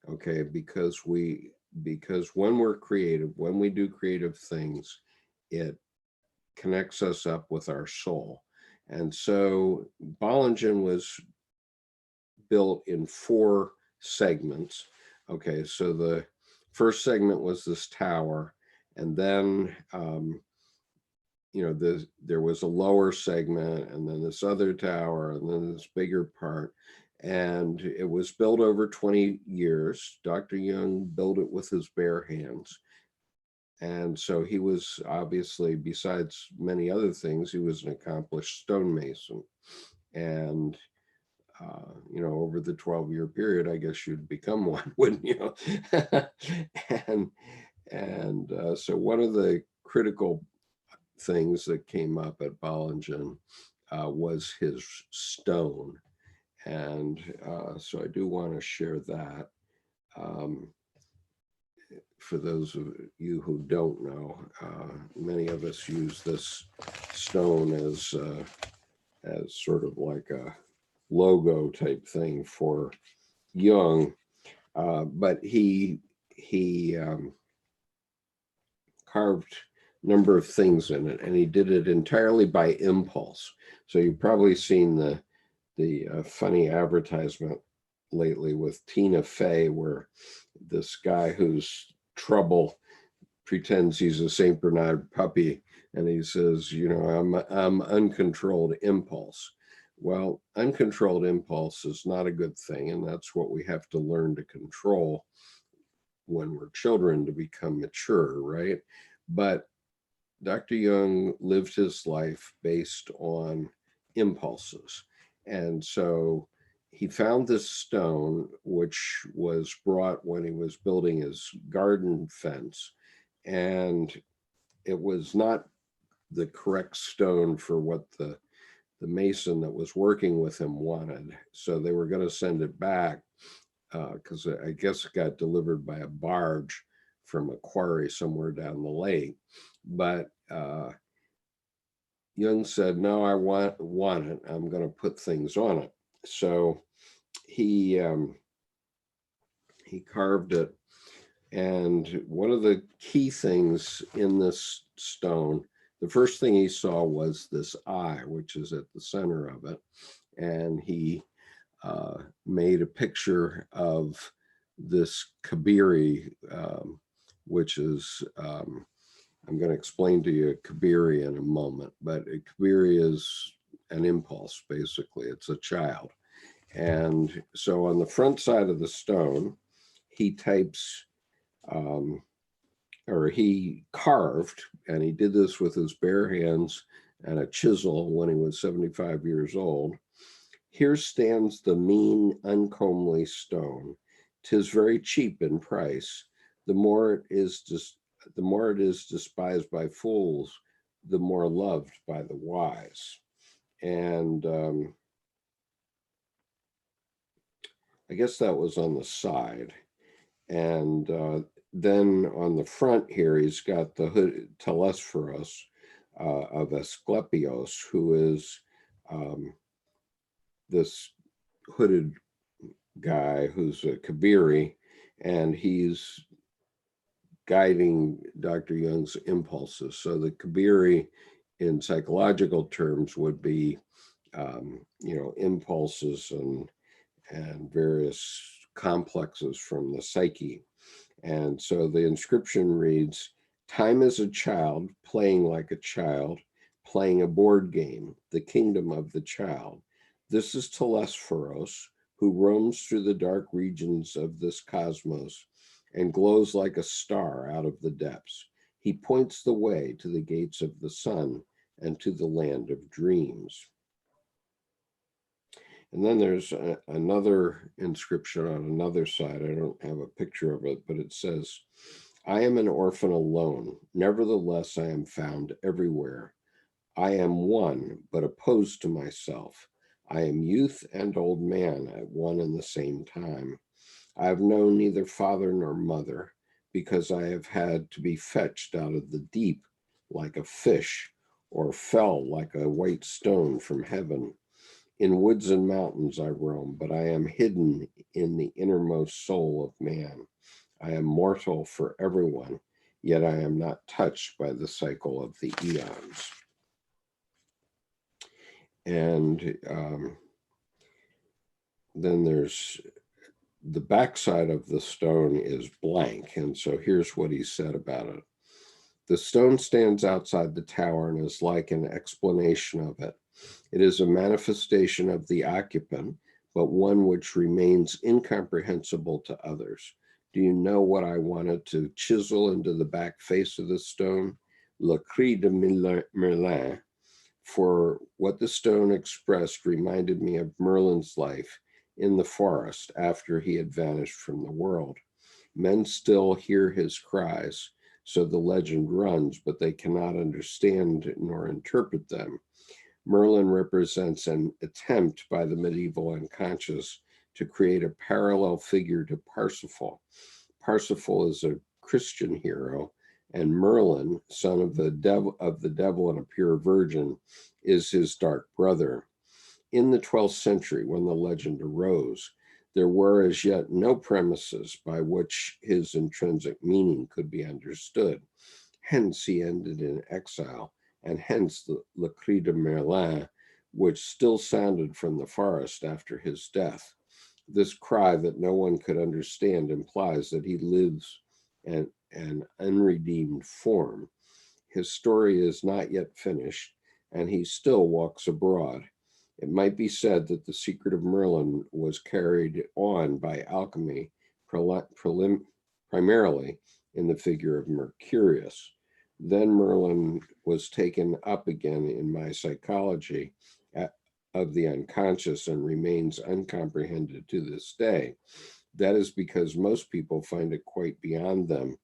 Okay, because when we're creative, when we do creative things, it connects us up with our soul. And so Bollingen was built in 4 segments. Okay, so the first segment was this tower, and then there was a lower segment, and then this other tower, and then this bigger part. And it was built over 20 years. Dr. Jung built it with his bare hands. And so he was obviously, besides many other things, he was an accomplished stonemason. And over the 12-year period, I guess you'd become one, wouldn't you? and so one of the critical things that came up at Bollingen was his stone. And so I do want to share that. For those of you who don't know, many of us use this stone as sort of like a logo type thing for Jung, but he carved a number of things in it, and he did it entirely by impulse. So you've probably seen the funny advertisement lately with Tina Fey, where this guy who's trouble pretends he's a Saint Bernard puppy, and he says, I'm uncontrolled impulse. Well, uncontrolled impulse is not a good thing, and that's what we have to learn to control when we're children to become mature, right? But Dr. Jung lived his life based on impulses. And so he found this stone, which was brought when he was building his garden fence. And it was not the correct stone for what the mason that was working with him wanted. So they were going to send it back because I guess it got delivered by a barge from a quarry somewhere down the lake. But Jung said, no, I want it. I'm going to put things on it. So he carved it. And one of the key things in this stone, the first thing he saw was this eye, which is at the center of it. And he made a picture of this Kabiri, which is, I'm going to explain to you Kabiri in a moment, but Kabiri is an impulse, basically. It's a child. And so on the front side of the stone, he types, or he carved, and he did this with his bare hands and a chisel when he was 75 years old. Here stands the mean, uncomely stone. 'Tis very cheap in price. The more it is despised by fools, the more loved by the wise. And I guess that was on the side. And then on the front here, he's got the hood, Telesphorus of Asclepios, who is this hooded guy who's a Kabiri, and he's guiding Dr. Jung's impulses. So the Kabiri in psychological terms would be, impulses and various complexes from the psyche. And so the inscription reads, "Time is a child, playing like a child, playing a board game, the kingdom of the child. This is Telesphorus, who roams through the dark regions of this cosmos and glows like a star out of the depths. He points the way to the gates of the sun and to the land of dreams." And then there's another inscription on another side. I don't have a picture of it, but it says, "I am an orphan alone. Nevertheless, I am found everywhere. I am one, but opposed to myself. I am youth and old man at one and the same time. I have known neither father nor mother, because I have had to be fetched out of the deep like a fish, or fell like a white stone from heaven. In woods and mountains I roam, but I am hidden in the innermost soul of man. I am mortal for everyone, yet I am not touched by the cycle of the eons." And then there's the backside of the stone is blank. And so here's what he said about it. "The stone stands outside the tower and is like an explanation of it. It is a manifestation of the occupant, but one which remains incomprehensible to others. Do you know what I wanted to chisel into the back face of the stone? Le cri de Merlin. For what the stone expressed reminded me of Merlin's life in the forest after he had vanished from the world. Men still hear his cries, so the legend runs, but they cannot understand nor interpret them. Merlin represents an attempt by the medieval unconscious to create a parallel figure to Parsifal. Parsifal is a Christian hero, and Merlin, son of the devil and a pure virgin, is his dark brother. In the 12th century, when the legend arose, there were as yet no premises by which his intrinsic meaning could be understood. Hence he ended in exile, and hence the Le Cri de Merlin, which still sounded from the forest after his death. This cry that no one could understand implies that he lives in an unredeemed form. His story is not yet finished, and he still walks abroad. It might be said that the secret of Merlin was carried on by alchemy, primarily in the figure of Mercurius. Then Merlin was taken up again in my psychology of the unconscious and remains uncomprehended to this day. That is because most people find it quite beyond them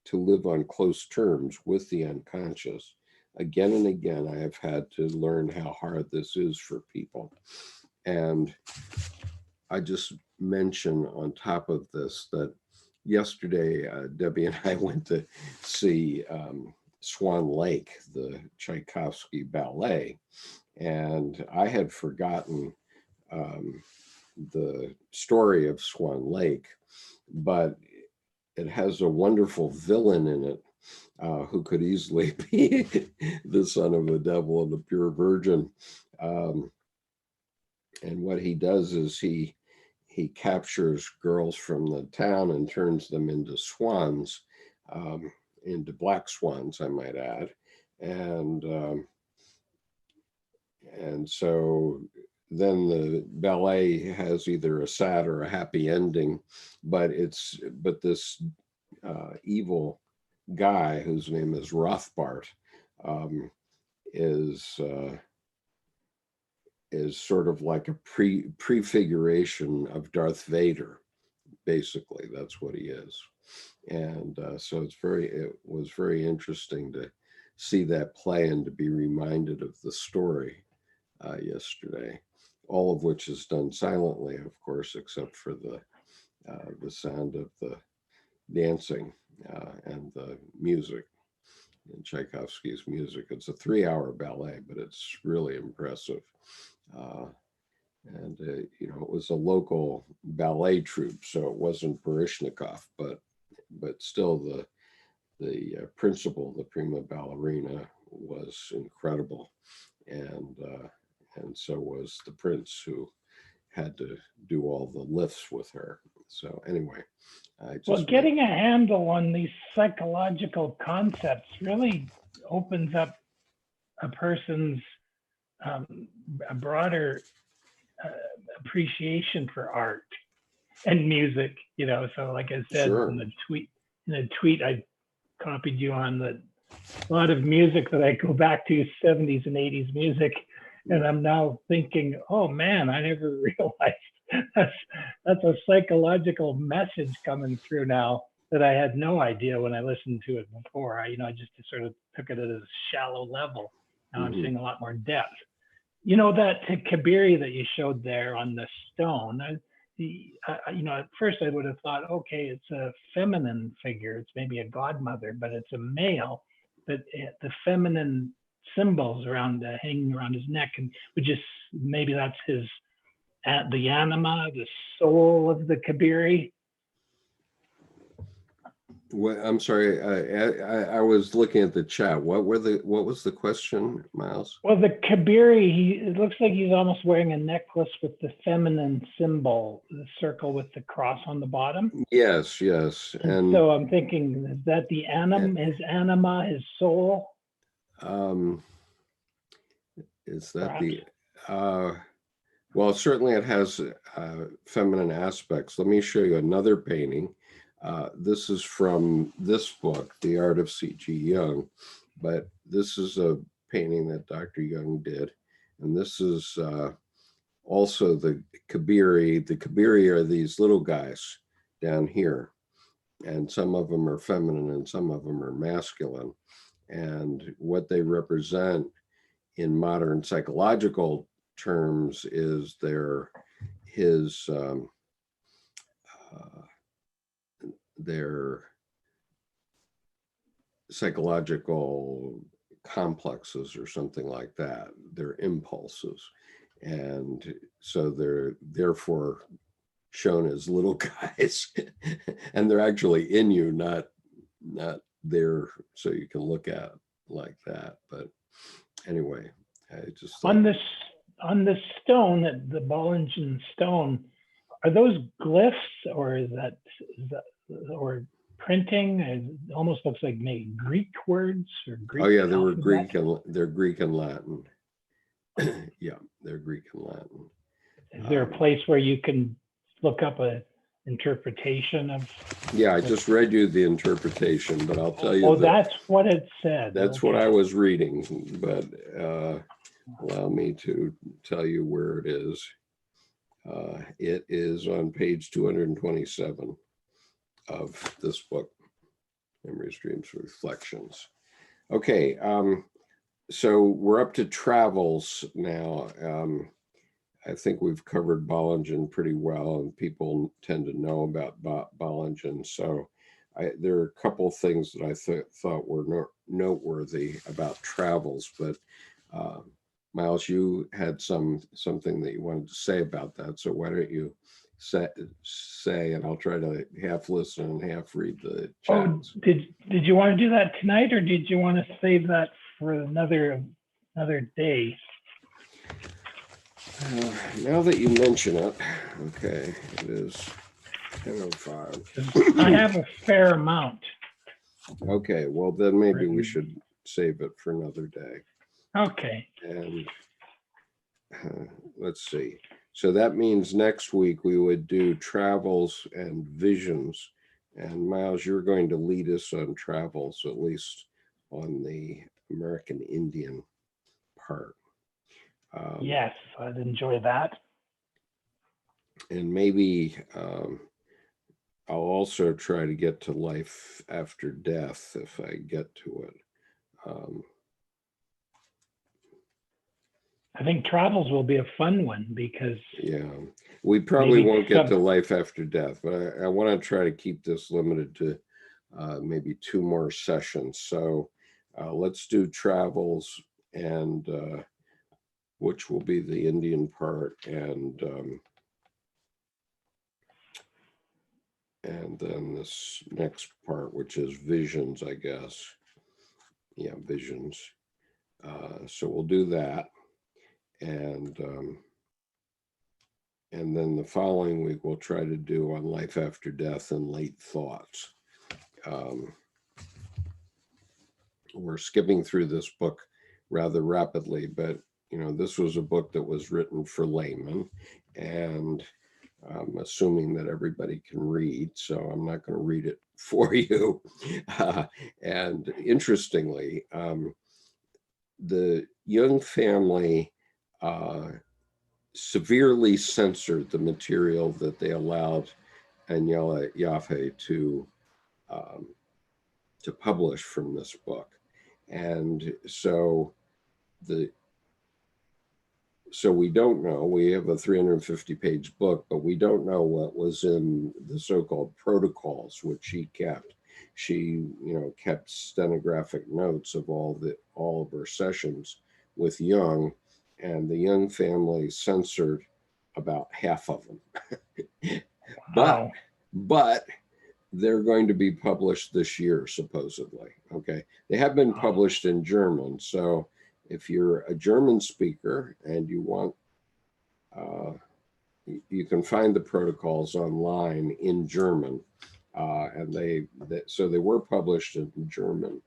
to live on close terms with the unconscious. Again and again, I have had to learn how hard this is for people. And I just mention on top of this that yesterday, Debbie and I went to see Swan Lake, the Tchaikovsky ballet, and I had forgotten the story of Swan Lake, but it has a wonderful villain in it who could easily be the son of the devil and the pure virgin. And what he does is he captures girls from the town and turns them into swans, into black swans, I might add. And and so then the ballet has either a sad or a happy ending, but this evil guy whose name is Rothbart is sort of like a prefiguration of Darth Vader. Basically, that's what he is. And so it was very interesting to see that play and to be reminded of the story yesterday, all of which is done silently, of course, except for the sound of the dancing and the music, and Tchaikovsky's music. It's a 3-hour ballet, but it's really impressive. And it was a local ballet troupe, so it wasn't Baryshnikov, but still the principal, the prima ballerina, was incredible, and so was the prince, who had to do all the lifts with her. So anyway, getting a handle on these psychological concepts really opens up a person's a broader appreciation for art and music, so like I said, sure. in the tweet I copied you on, that a lot of music that I go back to 70s and 80s music, and I'm now thinking, oh man, I never realized that's a psychological message coming through now that I had no idea when I listened to it before. I just sort of took it at a shallow level. Now I'm seeing a lot more depth. That Kabiri that you showed there on the stone, at first I would have thought, okay, it's a feminine figure. It's maybe a godmother, but it's a male. But the feminine symbols hanging around his neck, and maybe that's the anima, the soul of the Kabiri. Well, I'm sorry, I was looking at the chat. What was the question, Miles? Well, the Kabiri, it looks like he's almost wearing a necklace with the feminine symbol, the circle with the cross on the bottom. Yes. And so I'm thinking, is that his anima, his soul? Is that well, certainly it has feminine aspects. Let me show you another painting. This is from this book, The Art of C.G. Jung, but this is a painting that Dr. Jung did. And this is also the Kabiri. The Kabiri are these little guys down here, and some of them are feminine and some of them are masculine. And what they represent in modern psychological terms is their psychological complexes or something like that, their impulses. And so they're therefore shown as little guys and they're actually in you, not there so you can look at like that. But anyway, I just thought... on the stone, the Bollingen stone, are those glyphs, or is that or printing? It almost looks like maybe Greek words or Greek. Oh yeah, they're Greek and Latin. Yeah, they're Greek and Latin. Is there a place where you can look up a interpretation of? Yeah, I just read you the interpretation, but I'll tell you. Oh, that's what it said. That's okay. What I was reading, but allow me to tell you where it is. It is on page 227 of this book, Memories, Dreams, Reflections. Okay, so we're up to travels now. I think we've covered Bollingen pretty well, and people tend to know about Bollingen. So there are a couple of things that I thought were noteworthy about travels, but Miles, you had something that you wanted to say about that. So why don't you say, and I'll try to half listen and half read the chats. Oh, did you want to do that tonight, or did you want to save that for another day? Now that you mention it, okay, it is 10:05. I have a fair amount. Okay, well then maybe we should save it for another day. Okay. And let's see. So that means next week we would do travels and visions. And Miles, you're going to lead us on travels, at least on the American Indian part. Yes, I'd enjoy that. And maybe I'll also try to get to life after death if I get to it. I think travels will be a fun one because yeah, we probably won't get some- to life after death, but I want to try to keep this limited to maybe 2 more sessions. So let's do travels, and which will be the Indian part, and then this next part, which is visions, I guess. Yeah, visions. So we'll do that, and then the following week we'll try to do on life after death and late thoughts. We're skipping through this book rather rapidly, but you know, this was a book that was written for laymen, and I'm assuming that everybody can read, so I'm not going to read it for you. And interestingly, the Jung family severely censored the material that they allowed Agnella Jaffe to publish from this book. And so we don't know. We have a 350-page book, but we don't know what was in the so-called protocols, which she kept. She, kept stenographic notes of all of her sessions with Jung, and the Jung family censored about half of them. wow. But they're going to be published this year, supposedly. Okay, they have been published in German, so if you're a German speaker and you want, you can find the protocols online in German, and so they were published in German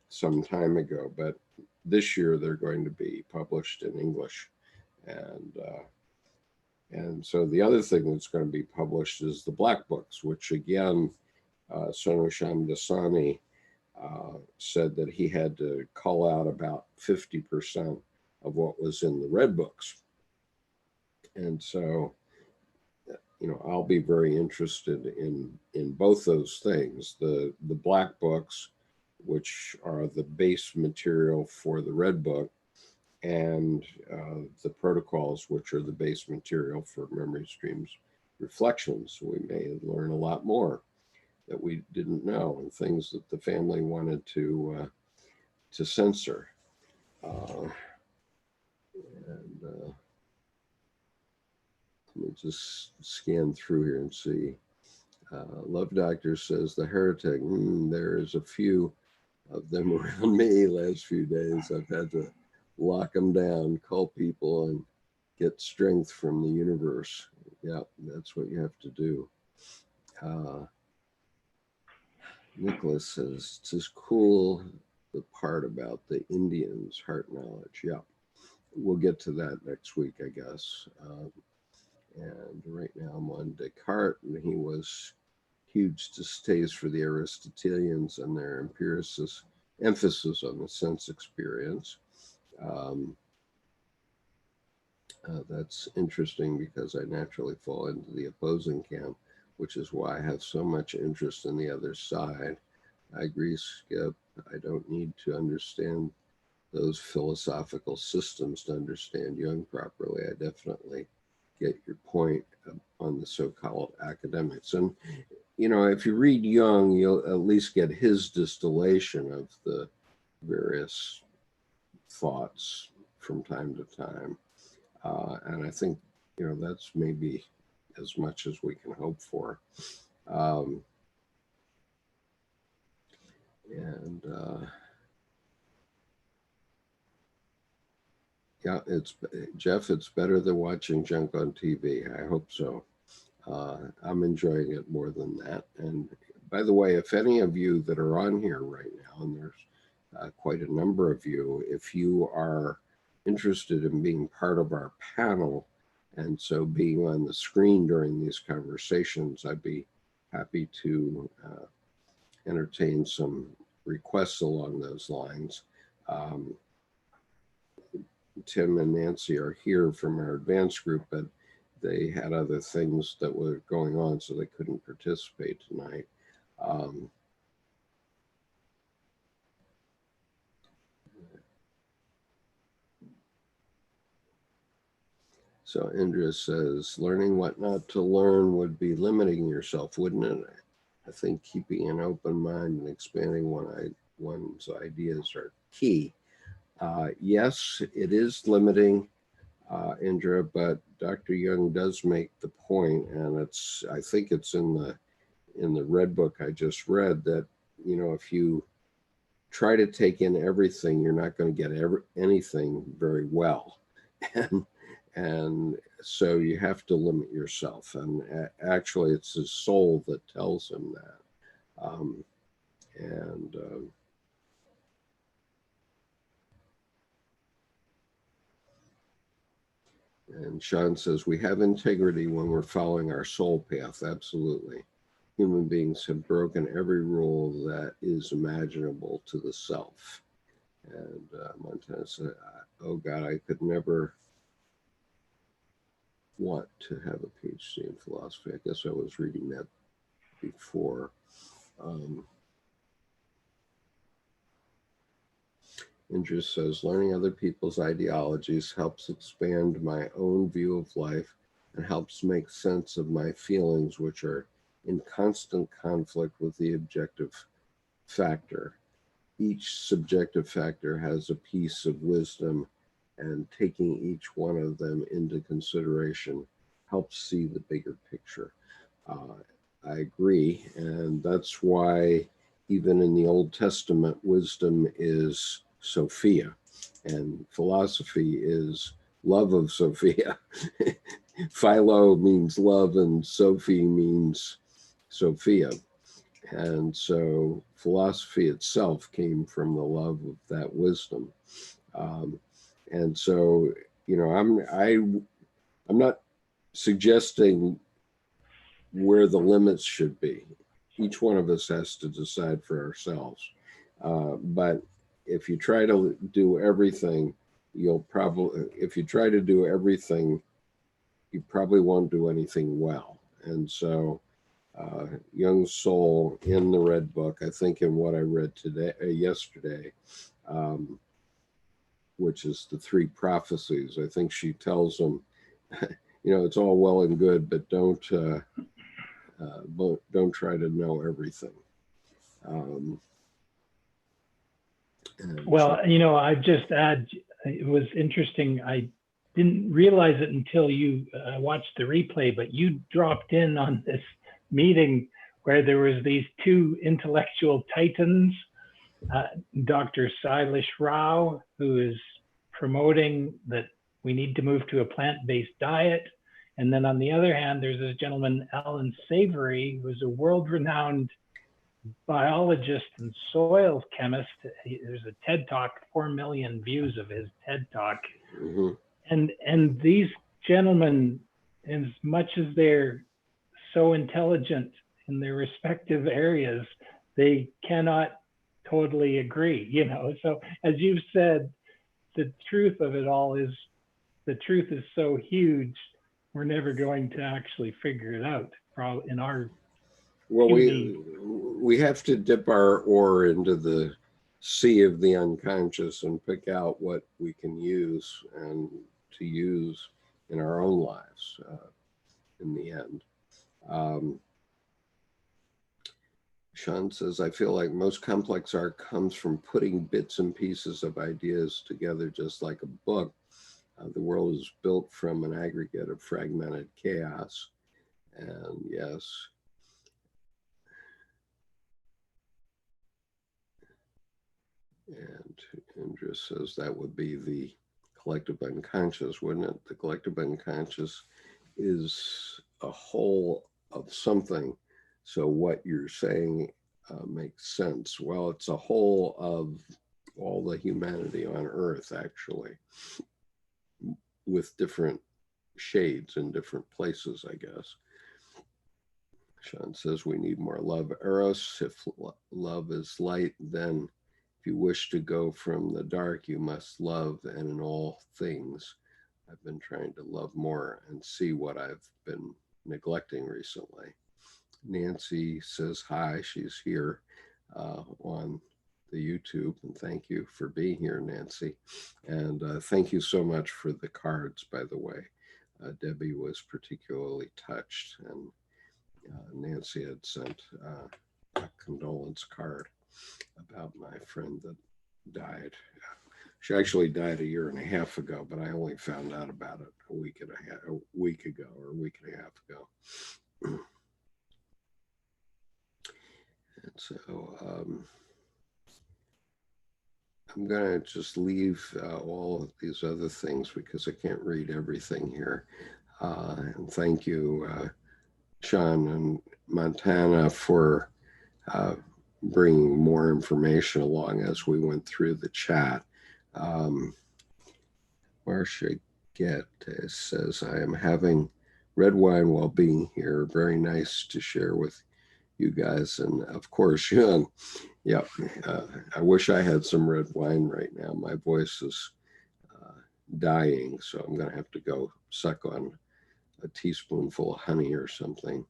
some time ago, but this year they're going to be published in English, and so the other thing that's going to be published is the Black Books, which again, Sonosham Dasani said that he had to cull out about 50% of what was in the Red Books. And so, I'll be very interested in both those things, the Black Books, which are the base material for the Red Book, and the protocols, which are the base material for Memory Streams Reflections. We may learn a lot more that we didn't know, and things that the family wanted to censor. Let me just scan through here and see. Love Doctor says the heretic. There's a few of them around me last few days. I've had to lock them down, call people, and get strength from the universe. Yeah, that's what you have to do. Nicholas says, it's just cool, the part about the Indians' heart knowledge. Yeah, we'll get to that next week, I guess. And right now I'm on Descartes, and he was huge distaste for the Aristotelians and their empiricist emphasis on the sense experience. That's interesting because I naturally fall into the opposing camp, which is why I have so much interest in the other side. I agree, Skip. I don't need to understand those philosophical systems to understand Jung properly. I definitely get your point on the so-called academics. And, if you read Jung, you'll at least get his distillation of the various thoughts from time to time. And I think, that's maybe as much as we can hope for. Yeah, Jeff, it's better than watching junk on TV. I hope so. I'm enjoying it more than that. And by the way, if any of you that are on here right now, and there's quite a number of you, if you are interested in being part of our panel, and so being on the screen during these conversations, I'd be happy to entertain some requests along those lines. Tim and Nancy are here from our advanced group, but they had other things that were going on, so they couldn't participate tonight. So Indra says, learning what not to learn would be limiting yourself, wouldn't it? I think keeping an open mind and expanding one's ideas are key. Yes, it is limiting, Indra, but Dr. Jung does make the point, and I think it's in the red book I just read, that, you know, if you try to take in everything, you're not going to get anything very well. And so you have to limit yourself. And actually, it's his soul that tells him that. And Sean says, we have integrity when we're following our soul path. Absolutely. Human beings have broken every rule that is imaginable to the self. And Montana said, oh God, I could never want to have a PhD in philosophy. I guess I was reading that before. Indra says, learning other people's ideologies helps expand my own view of life and helps make sense of my feelings, which are in constant conflict with the objective factor. Each subjective factor has a piece of wisdom, and taking each one of them into consideration helps see the bigger picture. I agree, and that's why even in the Old Testament, wisdom is Sophia, and philosophy is love of Sophia. Philo means love, and Sophie means Sophia. And so philosophy itself came from the love of that wisdom. And so, you know, I'm not suggesting where the limits should be. Each one of us has to decide for ourselves. But if you try to do everything, if you try to do everything, you probably won't do anything well. And so Jung's soul in the red book, I think in what I read yesterday, which is the three prophecies, I think she tells them, you know, it's all well and good, but don't try to know everything. Well, you know, I just add, it was interesting. I didn't realize it until you watched the replay, but you dropped in on this meeting where there was these two intellectual titans, Dr. Sailesh Rao, who is promoting that we need to move to a plant-based diet. And then on the other hand, there's this gentleman, Alan Savory, who's a world-renowned biologist and soil chemist. There's a TED Talk, 4 million views of his TED Talk. Mm-hmm. And these gentlemen, as much as they're so intelligent in their respective areas, they cannot totally agree, you know. So as you've said, the truth of it all is, the truth is so huge, we're never going to actually figure it out in our Well, we have to dip our oar into the sea of the unconscious and pick out what we can use and to use in our own lives in the end. Sean says, I feel like most complex art comes from putting bits and pieces of ideas together, just like a book. The world is built from an aggregate of fragmented chaos. And yes. And Indra says that would be the collective unconscious, wouldn't it? The collective unconscious is a whole of something. So what you're saying makes sense. Well, it's a whole of all the humanity on Earth, actually. with different shades in different places, I guess. Sean says we need more love. Eros, if love is light, then if you wish to go from the dark, you must love, and in all things. I've been trying to love more and see what I've been neglecting recently. Nancy says hi. She's here on the YouTube, and thank you for being here, Nancy. And thank you so much for the cards, by the way. Debbie was particularly touched, and Nancy had sent a condolence card about my friend that died. She actually died a year and a half ago, but I only found out about it a week and a half ago. And so I'm going to just leave all of these other things because I can't read everything here. And thank you, Sean and Montana, for bringing more information along as we went through the chat. Marcia Get says, I am having red wine while being here. Very nice to share with you guys. And of course, Jung, yeah, I wish I had some red wine right now. My voice is dying, so I'm going to have to go suck on a teaspoonful of honey or something.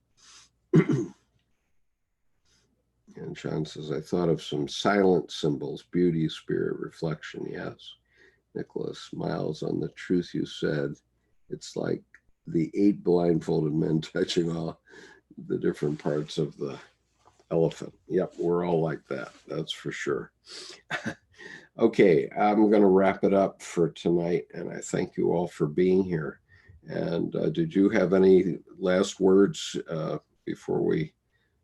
And Sean says, I thought of some silent symbols, beauty, spirit, reflection. Yes. Nicholas smiles on the truth you said. It's like the 8 blindfolded men touching all the different parts of the elephant. Yep, we're all like that. That's for sure. Okay, I'm going to wrap it up for tonight, and I thank you all for being here. And did you have any last words before we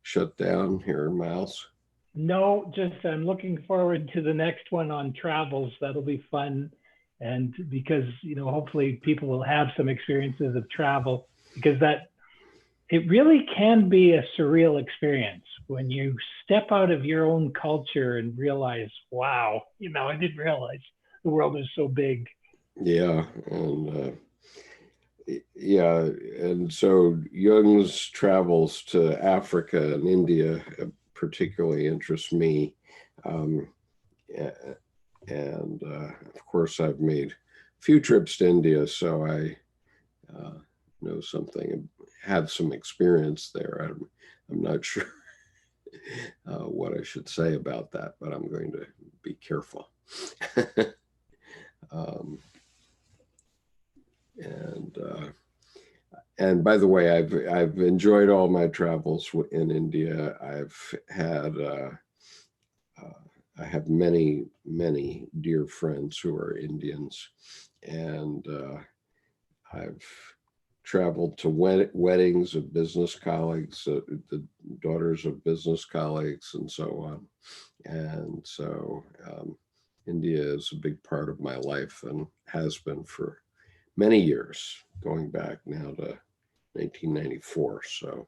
shut down here, Miles? No, just I'm looking forward to the next one on travels. That'll be fun. And because, hopefully people will have some experiences of travel, because it really can be a surreal experience when you step out of your own culture and realize, wow, I didn't realize the world is so big. Yeah. And yeah. And so Jung's travels to Africa and India particularly interest me. And of course, I've made a few trips to India, so I know something, have some experience there. I'm not sure what I should say about that, but I'm going to be careful. And by the way, I've enjoyed all my travels in India. I have many, many dear friends who are Indians, and I've traveled to weddings of business colleagues, the daughters of business colleagues, and so on. And so India is a big part of my life and has been for many years, going back now to 1994. So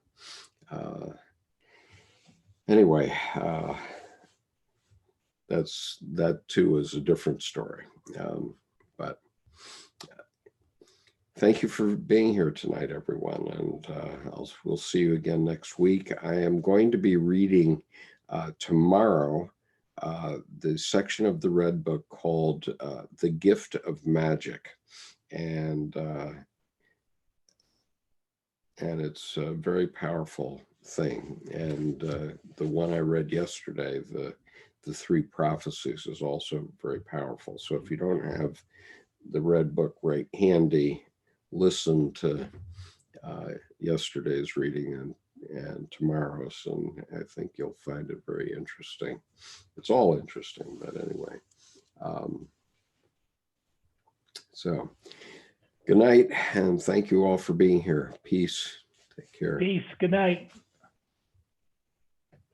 anyway, that too is a different story. But thank you for being here tonight, everyone. And we'll see you again next week. I am going to be reading tomorrow the section of the Red Book called The Gift of Magic. And it's a very powerful thing. And the one I read yesterday, the 3 prophecies, is also very powerful. So if you don't have the Red Book right handy, listen to yesterday's reading and tomorrow's, and I think you'll find it very interesting. It's all interesting, but anyway. So good night, and thank you all for being here. Peace. Take care. Peace. Good night.